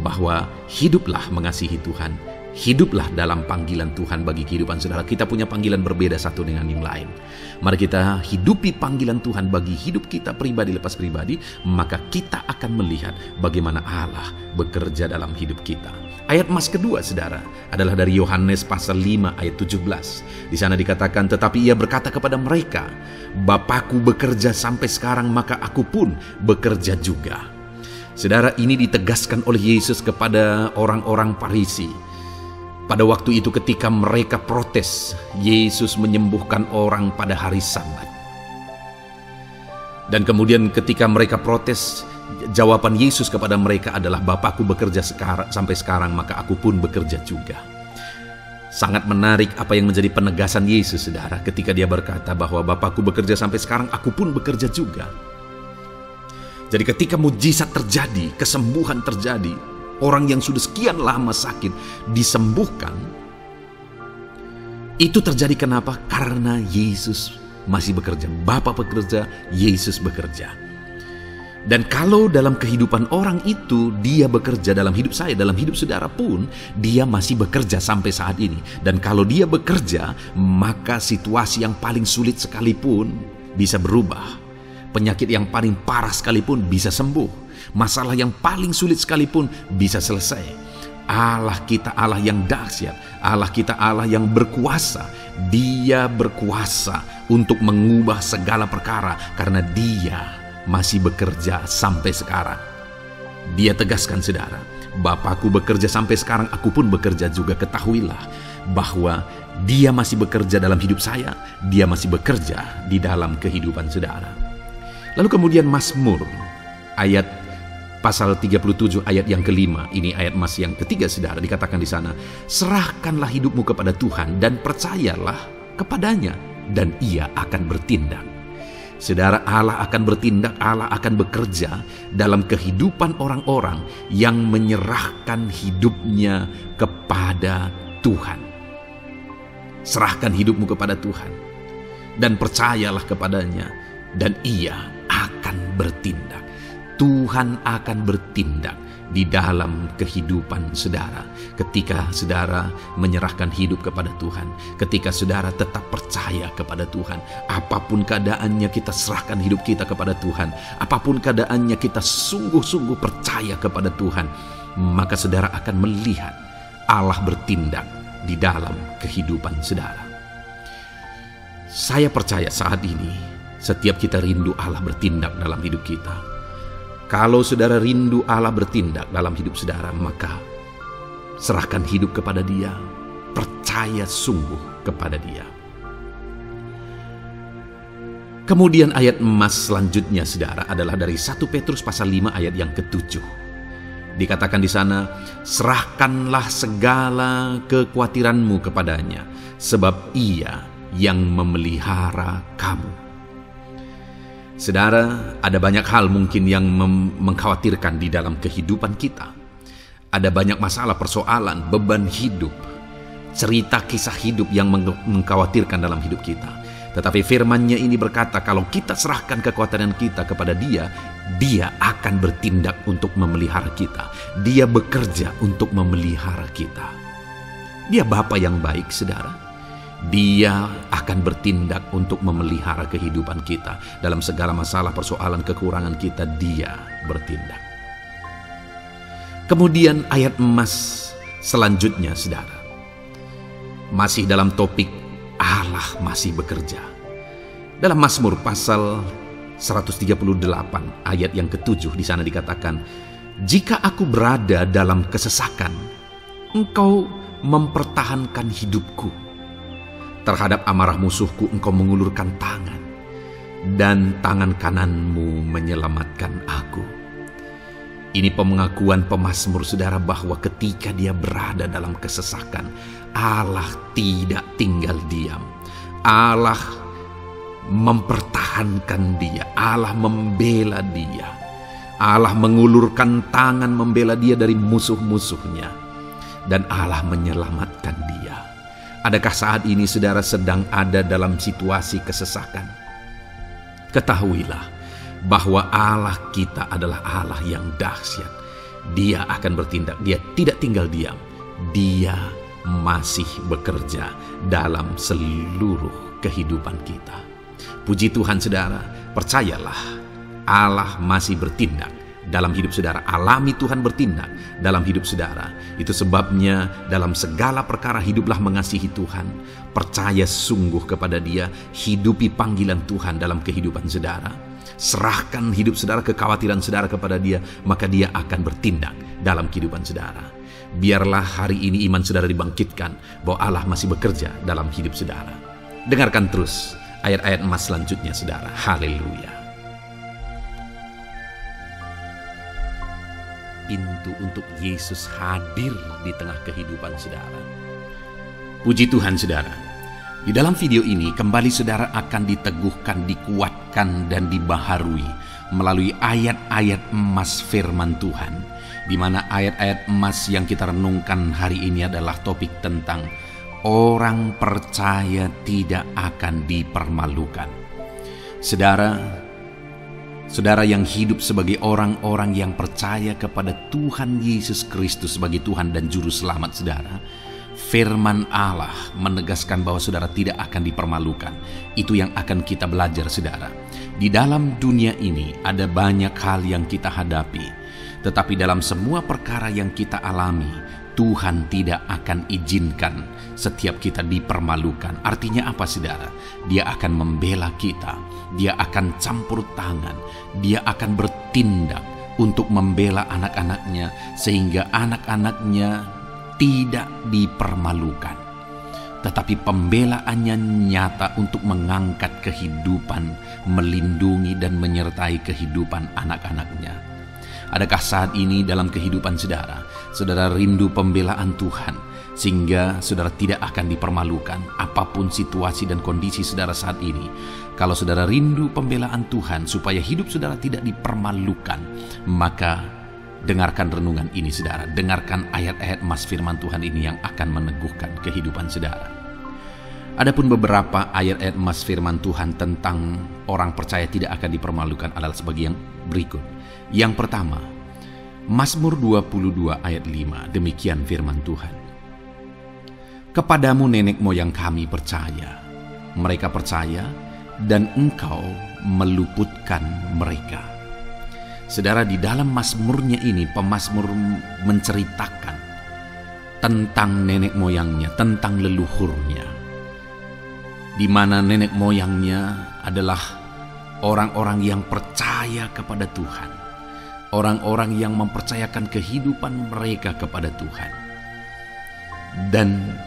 bahwa hiduplah mengasihi Tuhan, hiduplah dalam panggilan Tuhan bagi kehidupan saudara. Kita punya panggilan berbeda satu dengan yang lain. Mari kita hidupi panggilan Tuhan bagi hidup kita pribadi lepas pribadi, maka kita akan melihat bagaimana Allah bekerja dalam hidup kita. Ayat emas kedua, saudara, adalah dari Yohanes pasal 5 ayat 17. Di sana dikatakan, tetapi ia berkata kepada mereka, Bapakku bekerja sampai sekarang, maka aku pun bekerja juga. Saudara, ini ditegaskan oleh Yesus kepada orang-orang Farisi. Pada waktu itu ketika mereka protes, Yesus menyembuhkan orang pada hari Sabat. Dan kemudian ketika mereka protes, jawaban Yesus kepada mereka adalah, Bapakku bekerja sampai sekarang, maka aku pun bekerja juga. Sangat menarik apa yang menjadi penegasan Yesus, saudara, ketika dia berkata bahwa Bapakku bekerja sampai sekarang, aku pun bekerja juga. Jadi ketika mujizat terjadi, kesembuhan terjadi, orang yang sudah sekian lama sakit disembuhkan, itu terjadi kenapa? Karena Yesus masih bekerja. Bapa bekerja, Yesus bekerja. Dan kalau dalam kehidupan orang itu dia bekerja, dalam hidup saya, dalam hidup saudara pun, dia masih bekerja sampai saat ini. Dan kalau dia bekerja, maka situasi yang paling sulit sekalipun bisa berubah. Penyakit yang paling parah sekalipun bisa sembuh. Masalah yang paling sulit sekalipun bisa selesai. Allah kita Allah yang dahsyat, Allah kita Allah yang berkuasa. Dia berkuasa untuk mengubah segala perkara karena Dia masih bekerja sampai sekarang. Dia tegaskan, saudara, Bapakku bekerja sampai sekarang, aku pun bekerja juga. Ketahuilah bahwa Dia masih bekerja dalam hidup saya, Dia masih bekerja di dalam kehidupan saudara. Lalu kemudian Mazmur ayat pasal 37 ayat yang kelima, ini ayat emas yang ketiga, saudara, dikatakan di sana, serahkanlah hidupmu kepada Tuhan dan percayalah kepadanya dan Ia akan bertindak. Saudara, Allah akan bertindak, Allah akan bekerja dalam kehidupan orang-orang yang menyerahkan hidupnya kepada Tuhan. Serahkan hidupmu kepada Tuhan dan percayalah kepadanya dan Ia akan bertindak. Tuhan akan bertindak di dalam kehidupan saudara. Ketika saudara menyerahkan hidup kepada Tuhan, ketika saudara tetap percaya kepada Tuhan, apapun keadaannya kita serahkan hidup kita kepada Tuhan, apapun keadaannya kita sungguh-sungguh percaya kepada Tuhan, maka saudara akan melihat Allah bertindak di dalam kehidupan saudara. Saya percaya saat ini setiap kita rindu Allah bertindak dalam hidup kita. Kalau saudara rindu Allah bertindak dalam hidup saudara, maka serahkan hidup kepada Dia, percaya sungguh kepada Dia. Kemudian ayat emas selanjutnya saudara adalah dari 1 Petrus pasal 5 ayat yang ke-7. Dikatakan di sana, serahkanlah segala kekhawatiranmu kepadanya, sebab Ia yang memelihara kamu. Saudara, ada banyak hal mungkin yang mengkhawatirkan di dalam kehidupan kita. Ada banyak masalah, persoalan, beban hidup, cerita kisah hidup yang mengkhawatirkan dalam hidup kita. Tetapi firman-Nya ini berkata, kalau kita serahkan kekhawatiran kita kepada Dia, Dia akan bertindak untuk memelihara kita. Dia bekerja untuk memelihara kita. Dia Bapa yang baik, saudara. Dia akan bertindak untuk memelihara kehidupan kita. Dalam segala masalah, persoalan, kekurangan kita, Dia bertindak. Kemudian ayat emas selanjutnya, saudara, masih dalam topik Allah masih bekerja. Dalam Mazmur pasal 138 ayat yang ke-7 di sana dikatakan, jika aku berada dalam kesesakan, Engkau mempertahankan hidupku. Terhadap amarah musuhku Engkau mengulurkan tangan, dan tangan kananmu menyelamatkan aku. Ini pengakuan pemazmur saudara bahwa ketika dia berada dalam kesesakan, Allah tidak tinggal diam. Allah mempertahankan dia, Allah membela dia. Allah mengulurkan tangan membela dia dari musuh-musuhnya, dan Allah menyelamatkan dia. Adakah saat ini saudara sedang ada dalam situasi kesesakan? Ketahuilah bahwa Allah kita adalah Allah yang dahsyat. Dia akan bertindak, Dia tidak tinggal diam. Dia masih bekerja dalam seluruh kehidupan kita. Puji Tuhan saudara, percayalah Allah masih bertindak dalam hidup saudara. Alami Tuhan bertindak dalam hidup saudara. Itu sebabnya dalam segala perkara hiduplah mengasihi Tuhan, percaya sungguh kepada Dia, hidupi panggilan Tuhan dalam kehidupan saudara. Serahkan hidup saudara, kekhawatiran saudara kepada Dia, maka Dia akan bertindak dalam kehidupan saudara. Biarlah hari ini iman saudara dibangkitkan bahwa Allah masih bekerja dalam hidup saudara. Dengarkan terus ayat-ayat emas selanjutnya saudara. Haleluya. Pintu untuk Yesus hadir di tengah kehidupan saudara. Puji Tuhan saudara. Di dalam video ini kembali saudara akan diteguhkan, dikuatkan dan dibaharui melalui ayat-ayat emas firman Tuhan, di mana ayat-ayat emas yang kita renungkan hari ini adalah topik tentang orang percaya tidak akan dipermalukan. Saudara yang hidup sebagai orang-orang yang percaya kepada Tuhan Yesus Kristus sebagai Tuhan dan Juru Selamat saudara, firman Allah menegaskan bahwa saudara tidak akan dipermalukan. Itu yang akan kita belajar saudara. Di dalam dunia ini ada banyak hal yang kita hadapi, tetapi dalam semua perkara yang kita alami, Tuhan tidak akan izinkan setiap kita dipermalukan. Artinya apa saudara? Dia akan membela kita, Dia akan campur tangan, Dia akan bertindak untuk membela anak-anaknya sehingga anak-anaknya tidak dipermalukan. Tetapi pembelaannya nyata untuk mengangkat kehidupan, melindungi dan menyertai kehidupan anak-anaknya. Adakah saat ini dalam kehidupan saudara, saudara rindu pembelaan Tuhan sehingga saudara tidak akan dipermalukan apapun situasi dan kondisi saudara saat ini? Kalau saudara rindu pembelaan Tuhan supaya hidup saudara tidak dipermalukan, maka dengarkan renungan ini saudara. Dengarkan ayat-ayat emas firman Tuhan ini yang akan meneguhkan kehidupan saudara. Adapun beberapa ayat-ayat emas firman Tuhan tentang orang percaya tidak akan dipermalukan adalah sebagai yang berikut. Yang pertama, Mazmur 22 ayat 5, demikian firman Tuhan. Kepadamu nenek moyang kami percaya, mereka percaya, dan Engkau meluputkan mereka. Saudara, di dalam mazmurnya ini, pemazmur menceritakan tentang nenek moyangnya, tentang leluhurnya, di mana nenek moyangnya adalah orang-orang yang percaya kepada Tuhan, orang-orang yang mempercayakan kehidupan mereka kepada Tuhan. Dan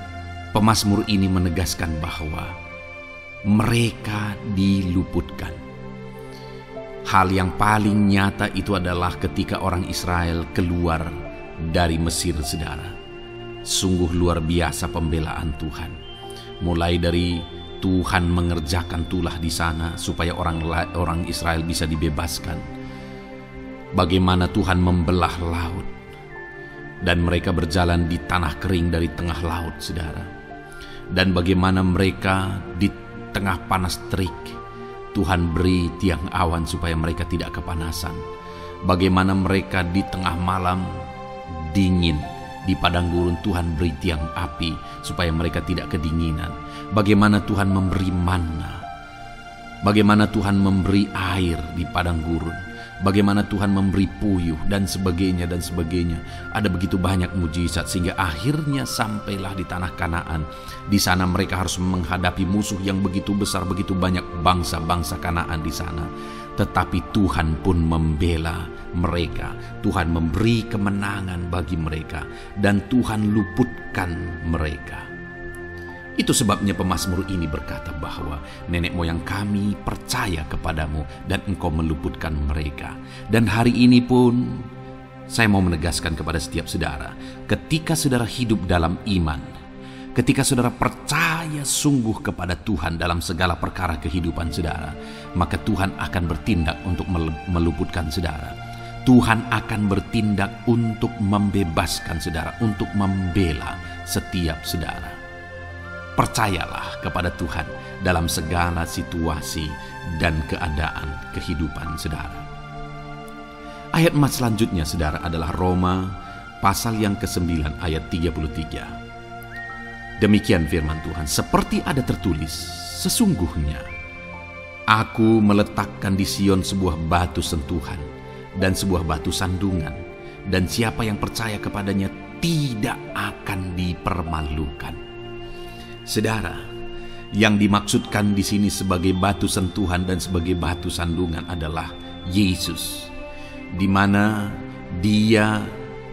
pemazmur ini menegaskan bahwa mereka diluputkan. Hal yang paling nyata itu adalah ketika orang Israel keluar dari Mesir, saudara. Sungguh luar biasa pembelaan Tuhan. Mulai dari Tuhan mengerjakan tulah di sana supaya orang Israel bisa dibebaskan. Bagaimana Tuhan membelah laut dan mereka berjalan di tanah kering dari tengah laut, saudara. Dan bagaimana mereka di tengah panas terik, Tuhan beri tiang awan supaya mereka tidak kepanasan. Bagaimana mereka di tengah malam dingin, di padang gurun Tuhan beri tiang api supaya mereka tidak kedinginan. Bagaimana Tuhan memberi manna, bagaimana Tuhan memberi air di padang gurun, bagaimana Tuhan memberi puyuh, dan sebagainya dan sebagainya. Ada begitu banyak mujizat sehingga akhirnya sampailah di tanah Kanaan. Di sana mereka harus menghadapi musuh yang begitu besar, begitu banyak bangsa-bangsa Kanaan di sana. Tetapi Tuhan pun membela mereka. Tuhan memberi kemenangan bagi mereka dan Tuhan luputkan mereka. Itu sebabnya pemazmur ini berkata bahwa nenek moyang kami percaya kepadamu dan Engkau meluputkan mereka. Dan hari ini pun saya mau menegaskan kepada setiap saudara, ketika saudara hidup dalam iman, ketika saudara percaya sungguh kepada Tuhan dalam segala perkara kehidupan saudara, maka Tuhan akan bertindak untuk meluputkan saudara. Tuhan akan bertindak untuk membebaskan saudara, untuk membela setiap saudara. Percayalah kepada Tuhan dalam segala situasi dan keadaan kehidupan saudara. Ayat emas selanjutnya, saudara, adalah Roma pasal yang ke-9 ayat 33. Demikian firman Tuhan, seperti ada tertulis, sesungguhnya Aku meletakkan di Sion sebuah batu sentuhan dan sebuah batu sandungan, dan siapa yang percaya kepadanya tidak akan dipermalukan. Saudara, yang dimaksudkan di sini sebagai batu sentuhan dan sebagai batu sandungan adalah Yesus, di mana Dia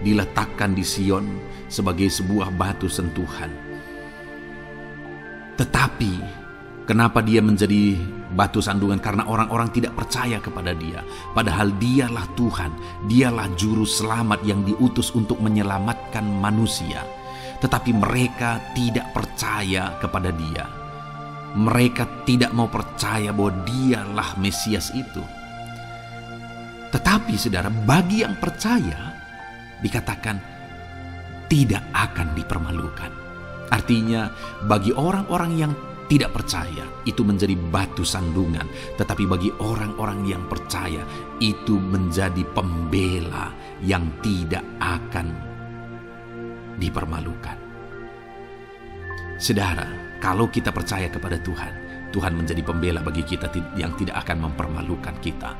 diletakkan di Sion sebagai sebuah batu sentuhan. Tetapi kenapa Dia menjadi batu sandungan? Karena orang-orang tidak percaya kepada Dia, padahal Dialah Tuhan, Dialah juru selamat yang diutus untuk menyelamatkan manusia. Tetapi mereka tidak percaya kepada Dia. Mereka tidak mau percaya bahwa Dialah Mesias itu. Tetapi saudara, bagi yang percaya dikatakan tidak akan dipermalukan. Artinya bagi orang-orang yang tidak percaya itu menjadi batu sandungan, tetapi bagi orang-orang yang percaya itu menjadi pembela yang tidak akan dipermalukan. Saudara, kalau kita percaya kepada Tuhan, Tuhan menjadi pembela bagi kita yang tidak akan mempermalukan kita.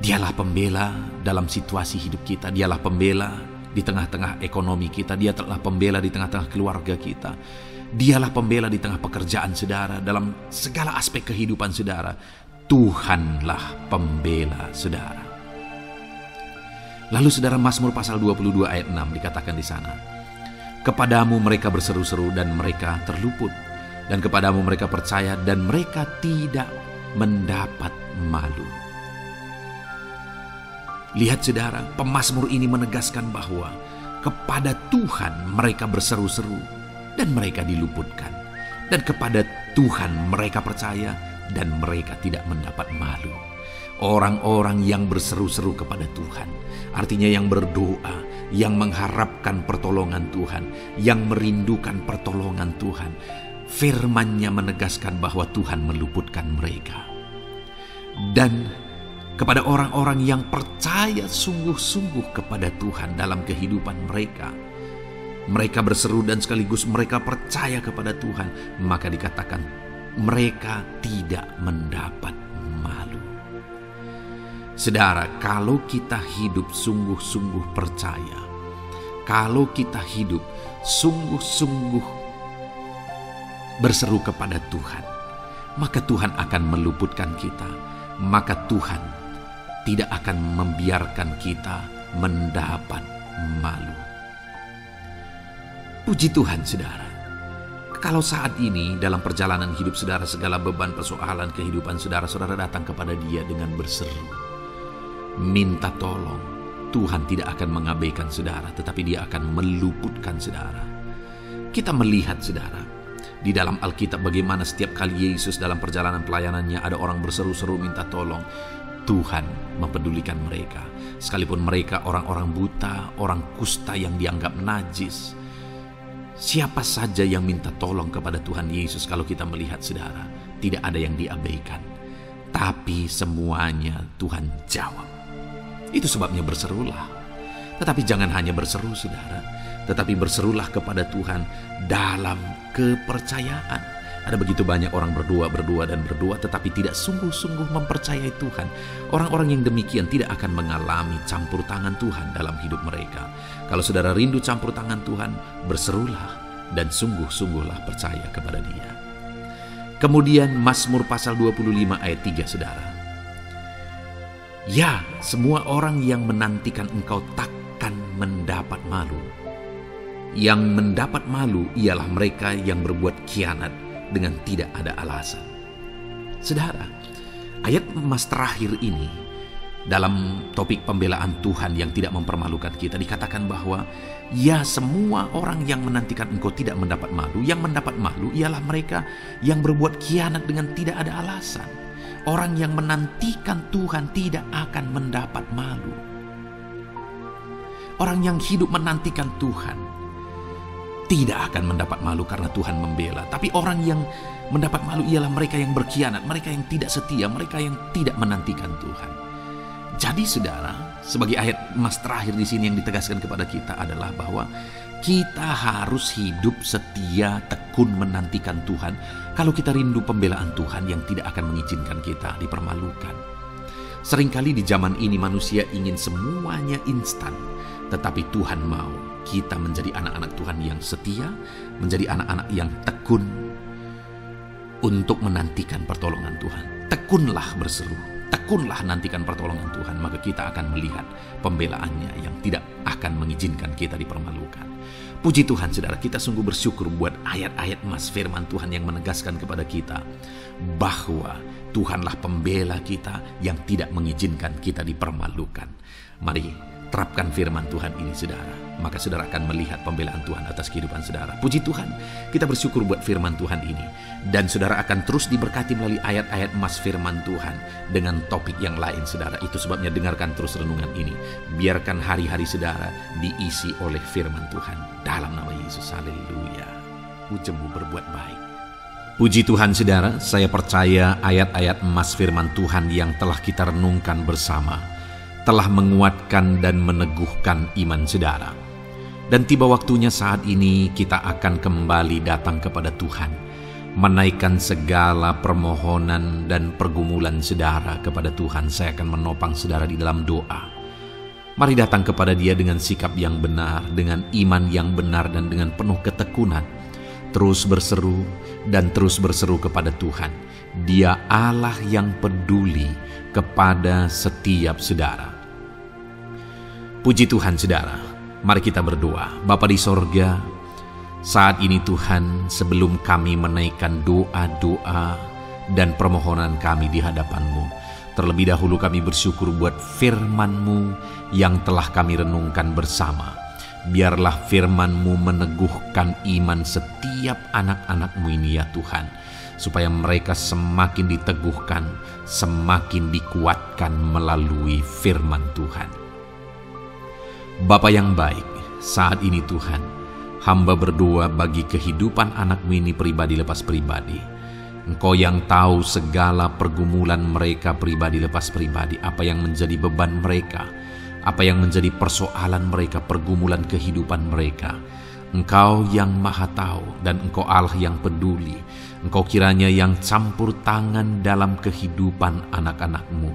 Dialah pembela dalam situasi hidup kita, Dialah pembela di tengah-tengah ekonomi kita, Dia telah pembela di tengah-tengah keluarga kita, Dialah pembela di tengah pekerjaan saudara, dalam segala aspek kehidupan saudara. Tuhanlah pembela saudara. Lalu saudara, Mazmur pasal 22 ayat 6 dikatakan di sana, kepadamu mereka berseru-seru dan mereka terluput, dan kepadamu mereka percaya dan mereka tidak mendapat malu. Lihat saudara, pemazmur ini menegaskan bahwa kepada Tuhan mereka berseru-seru dan mereka diluputkan, dan kepada Tuhan mereka percaya dan mereka tidak mendapat malu. Orang-orang yang berseru-seru kepada Tuhan, artinya yang berdoa, yang mengharapkan pertolongan Tuhan, yang merindukan pertolongan Tuhan, firman-Nya menegaskan bahwa Tuhan meluputkan mereka. Dan kepada orang-orang yang percaya sungguh-sungguh kepada Tuhan dalam kehidupan mereka. Mereka berseru dan sekaligus mereka percaya kepada Tuhan, maka dikatakan mereka tidak mendapat malu. Saudara, kalau kita hidup sungguh-sungguh percaya, kalau kita hidup sungguh-sungguh berseru kepada Tuhan, maka Tuhan akan meluputkan kita, maka Tuhan tidak akan membiarkan kita mendapat malu. Puji Tuhan, saudara. Kalau saat ini dalam perjalanan hidup saudara, segala beban persoalan kehidupan saudara datang kepada Dia dengan berseru, minta tolong, Tuhan tidak akan mengabaikan saudara, tetapi Dia akan meluputkan saudara. Kita melihat, saudara, di dalam Alkitab bagaimana setiap kali Yesus dalam perjalanan pelayanannya ada orang berseru-seru minta tolong, Tuhan mempedulikan mereka. Sekalipun mereka orang-orang buta, orang kusta yang dianggap najis, siapa saja yang minta tolong kepada Tuhan Yesus, kalau kita melihat, saudara, tidak ada yang diabaikan. Tapi semuanya Tuhan jawab. Itu sebabnya berserulah. Tetapi jangan hanya berseru, saudara, tetapi berserulah kepada Tuhan dalam kepercayaan. Ada begitu banyak orang berdoa, tetapi tidak sungguh-sungguh mempercayai Tuhan. Orang-orang yang demikian tidak akan mengalami campur tangan Tuhan dalam hidup mereka. Kalau saudara rindu campur tangan Tuhan, berserulah dan sungguh-sungguhlah percaya kepada Dia. Kemudian Mazmur pasal 25 ayat 3, saudara. Ya, semua orang yang menantikan Engkau takkan mendapat malu. Yang mendapat malu ialah mereka yang berbuat khianat dengan tidak ada alasan. Saudara, ayat emas terakhir ini dalam topik pembelaan Tuhan yang tidak mempermalukan kita, dikatakan bahwa ya, semua orang yang menantikan Engkau tidak mendapat malu. Yang mendapat malu ialah mereka yang berbuat khianat dengan tidak ada alasan. Orang yang menantikan Tuhan tidak akan mendapat malu. Orang yang hidup menantikan Tuhan tidak akan mendapat malu karena Tuhan membela. Tapi orang yang mendapat malu ialah mereka yang berkhianat, mereka yang tidak setia, mereka yang tidak menantikan Tuhan. Jadi saudara, sebagai ayat emas terakhir di sini yang ditegaskan kepada kita adalah bahwa kita harus hidup setia, tekun menantikan Tuhan. Kalau kita rindu pembelaan Tuhan yang tidak akan mengizinkan kita dipermalukan. Seringkali di zaman ini manusia ingin semuanya instan, tetapi Tuhan mau kita menjadi anak-anak Tuhan yang setia, menjadi anak-anak yang tekun untuk menantikan pertolongan Tuhan. Tekunlah berseru, tekunlah nantikan pertolongan Tuhan, maka kita akan melihat pembelaannya yang tidak akan mengizinkan kita dipermalukan. Puji Tuhan, saudara, kita sungguh bersyukur buat ayat-ayat emas firman Tuhan yang menegaskan kepada kita bahwa Tuhanlah pembela kita yang tidak mengizinkan kita dipermalukan. Mari terapkan firman Tuhan ini, saudara. Maka saudara akan melihat pembelaan Tuhan atas kehidupan saudara. Puji Tuhan, kita bersyukur buat firman Tuhan ini. Dan saudara akan terus diberkati melalui ayat-ayat emas firman Tuhan dengan topik yang lain, saudara. Itu sebabnya dengarkan terus renungan ini. Biarkan hari-hari saudara diisi oleh firman Tuhan. Dalam nama Yesus, haleluya. Ujungmu berbuat baik. Puji Tuhan, saudara. Saya percaya ayat-ayat emas firman Tuhan yang telah kita renungkan bersama telah menguatkan dan meneguhkan iman saudara. Dan tiba waktunya saat ini kita akan kembali datang kepada Tuhan, menaikkan segala permohonan dan pergumulan saudara kepada Tuhan. Saya akan menopang saudara di dalam doa. Mari datang kepada Dia dengan sikap yang benar, dengan iman yang benar, dan dengan penuh ketekunan. Terus berseru dan terus berseru kepada Tuhan. Dia Allah yang peduli kepada setiap saudara. Puji Tuhan, saudara. Mari kita berdoa. Bapa di sorga, saat ini Tuhan, sebelum kami menaikkan doa-doa dan permohonan kami di hadapan-Mu, terlebih dahulu kami bersyukur buat firman-Mu yang telah kami renungkan bersama. Biarlah firman-Mu meneguhkan iman setiap anak-anak-Mu ini ya Tuhan, supaya mereka semakin diteguhkan, semakin dikuatkan melalui firman Tuhan. Bapa yang baik, saat ini Tuhan, hamba berdoa bagi kehidupan anak-Mu ini pribadi lepas pribadi. Engkau yang tahu segala pergumulan mereka pribadi lepas pribadi, apa yang menjadi beban mereka, apa yang menjadi persoalan mereka, pergumulan kehidupan mereka. Engkau yang maha tahu dan Engkau Allah yang peduli. Engkau kiranya yang campur tangan dalam kehidupan anak-anak-Mu.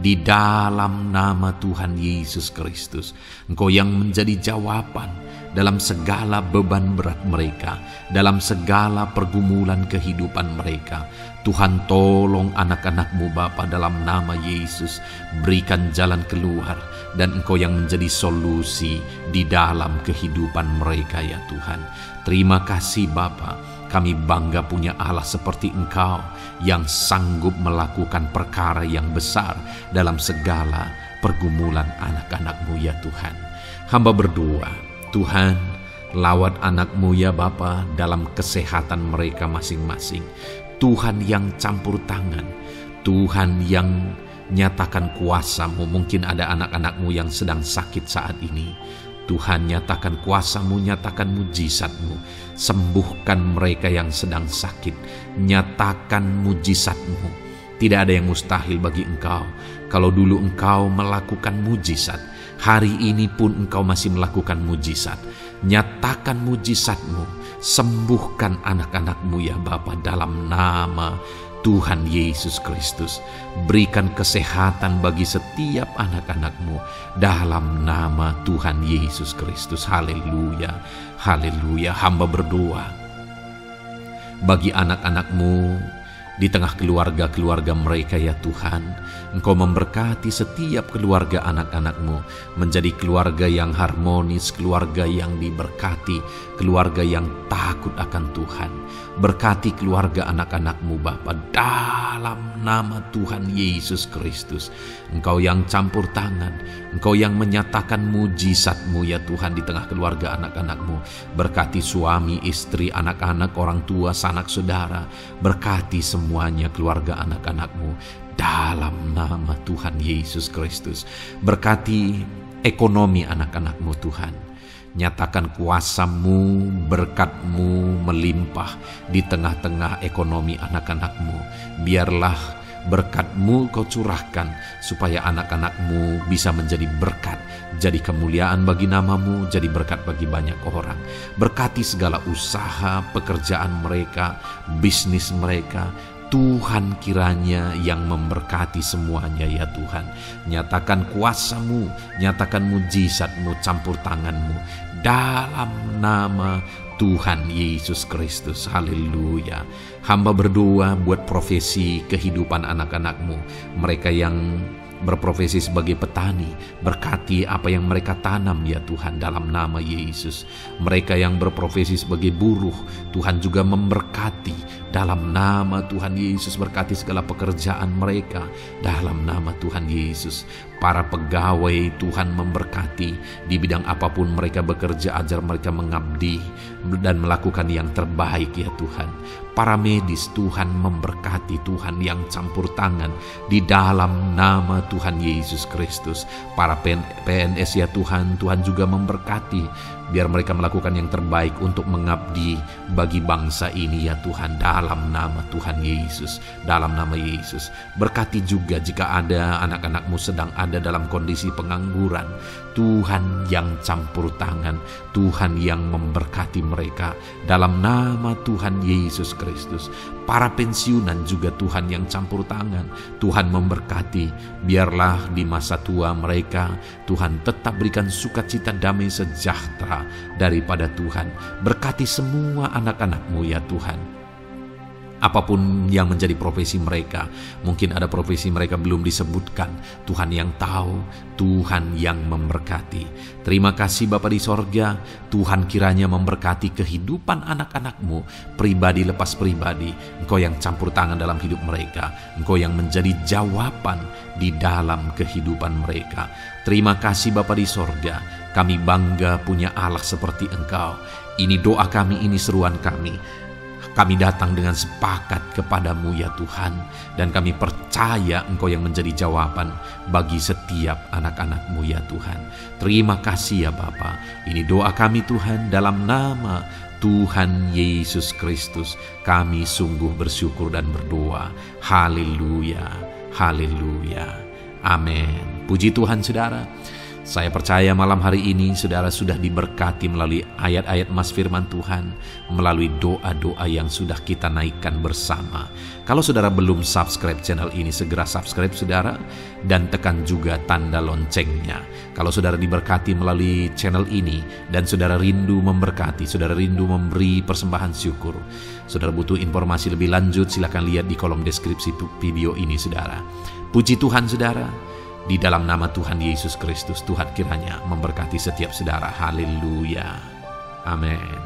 Di dalam nama Tuhan Yesus Kristus, Engkau yang menjadi jawaban dalam segala beban berat mereka, dalam segala pergumulan kehidupan mereka. Tuhan, tolong anak-anak-Mu Bapa, dalam nama Yesus. Berikan jalan keluar, dan Engkau yang menjadi solusi di dalam kehidupan mereka ya Tuhan. Terima kasih Bapa. Kami bangga punya Allah seperti Engkau yang sanggup melakukan perkara yang besar dalam segala pergumulan anak-anak-Mu ya Tuhan. Hamba berdoa, Tuhan, lawat anak-Mu ya Bapa dalam kesehatan mereka masing-masing. Tuhan yang campur tangan, Tuhan yang nyatakan kuasa-Mu. Mungkin ada anak-anak-Mu yang sedang sakit saat ini. Tuhan, nyatakan kuasa-Mu, nyatakan mujizat-Mu. Sembuhkan mereka yang sedang sakit. Nyatakan mujizat-Mu. Tidak ada yang mustahil bagi Engkau. Kalau dulu Engkau melakukan mujizat, hari ini pun Engkau masih melakukan mujizat. Nyatakan mujizat-Mu. Sembuhkan anak-anak-Mu ya Bapa, dalam nama Tuhan Yesus Kristus. Berikan kesehatan bagi setiap anak-anak-Mu dalam nama Tuhan Yesus Kristus. Haleluya, haleluya. Hamba berdoa bagi anak-anak-Mu di tengah keluarga-keluarga mereka ya Tuhan. Engkau memberkati setiap keluarga anak-anak-Mu menjadi keluarga yang harmonis, keluarga yang diberkati, keluarga yang takut akan Tuhan. Berkati keluarga anak-anak-Mu Bapa dalam nama Tuhan Yesus Kristus. Engkau yang campur tangan, Engkau yang menyatakan mujizat-Mu ya Tuhan di tengah keluarga anak-anak-Mu. Berkati suami, istri, anak-anak, orang tua, sanak saudara. Berkati semuanya keluarga anak-anak-Mu dalam nama Tuhan Yesus Kristus. Berkati ekonomi anak-anak-Mu Tuhan. Nyatakan kuasa-Mu, berkat-Mu melimpah di tengah-tengah ekonomi anak-anak-Mu. Biarlah berkat-Mu Kau curahkan supaya anak-anak-Mu bisa menjadi berkat, jadi kemuliaan bagi nama-Mu, jadi berkat bagi banyak orang. Berkati segala usaha, pekerjaan mereka, bisnis mereka. Tuhan kiranya yang memberkati semuanya ya Tuhan. Nyatakan kuasa-Mu, nyatakan mujizat-Mu, campur tangan-Mu dalam nama Tuhan Yesus Kristus. Haleluya. Hamba berdoa buat profesi kehidupan anak-anak-Mu, mereka yang berprofesi sebagai petani. Berkati apa yang mereka tanam ya Tuhan dalam nama Yesus. Mereka yang berprofesi sebagai buruh, Tuhan juga memberkati dalam nama Tuhan Yesus. Berkati segala pekerjaan mereka dalam nama Tuhan Yesus. Para pegawai Tuhan memberkati di bidang apapun mereka bekerja, ajar mereka mengabdi dan melakukan yang terbaik ya Tuhan. Para medis Tuhan memberkati, Tuhan yang campur tangan di dalam nama Tuhan Yesus Kristus. Para PNS ya Tuhan, Tuhan juga memberkati biar mereka melakukan yang terbaik untuk mengabdi bagi bangsa ini ya Tuhan dalam nama Tuhan Yesus, dalam nama Yesus. Berkati juga jika ada anak-anak-Mu sedang ada dalam kondisi pengangguran, Tuhan yang campur tangan, Tuhan yang memberkati mereka dalam nama Tuhan Yesus Kristus. Para pensiunan juga Tuhan yang campur tangan, Tuhan memberkati. Biarlah di masa tua mereka Tuhan tetap berikan sukacita, damai, sejahtera daripada Tuhan. Berkati semua anak-anak-Mu ya Tuhan. Apapun yang menjadi profesi mereka, mungkin ada profesi mereka belum disebutkan, Tuhan yang tahu, Tuhan yang memberkati. Terima kasih Bapa di sorga, Tuhan kiranya memberkati kehidupan anak-anak-Mu, pribadi lepas pribadi. Engkau yang campur tangan dalam hidup mereka, Engkau yang menjadi jawaban di dalam kehidupan mereka. Terima kasih Bapa di sorga, kami bangga punya Allah seperti Engkau. Ini doa kami, ini seruan kami. Kami datang dengan sepakat kepadamu ya Tuhan, dan kami percaya Engkau yang menjadi jawaban bagi setiap anak-anak-Mu ya Tuhan. Terima kasih ya Bapa. Ini doa kami Tuhan dalam nama Tuhan Yesus Kristus, kami sungguh bersyukur dan berdoa. Haleluya, haleluya, amin. Puji Tuhan saudara. Saya percaya malam hari ini saudara sudah diberkati melalui ayat-ayat Mas Firman Tuhan, melalui doa-doa yang sudah kita naikkan bersama. Kalau saudara belum subscribe channel ini, segera subscribe saudara, dan tekan juga tanda loncengnya. Kalau saudara diberkati melalui channel ini, dan saudara rindu memberkati, saudara rindu memberi persembahan syukur, saudara butuh informasi lebih lanjut, silakan lihat di kolom deskripsi video ini saudara. Puji Tuhan saudara. Di dalam nama Tuhan Yesus Kristus, Tuhan kiranya memberkati setiap saudara. Haleluya. Amin.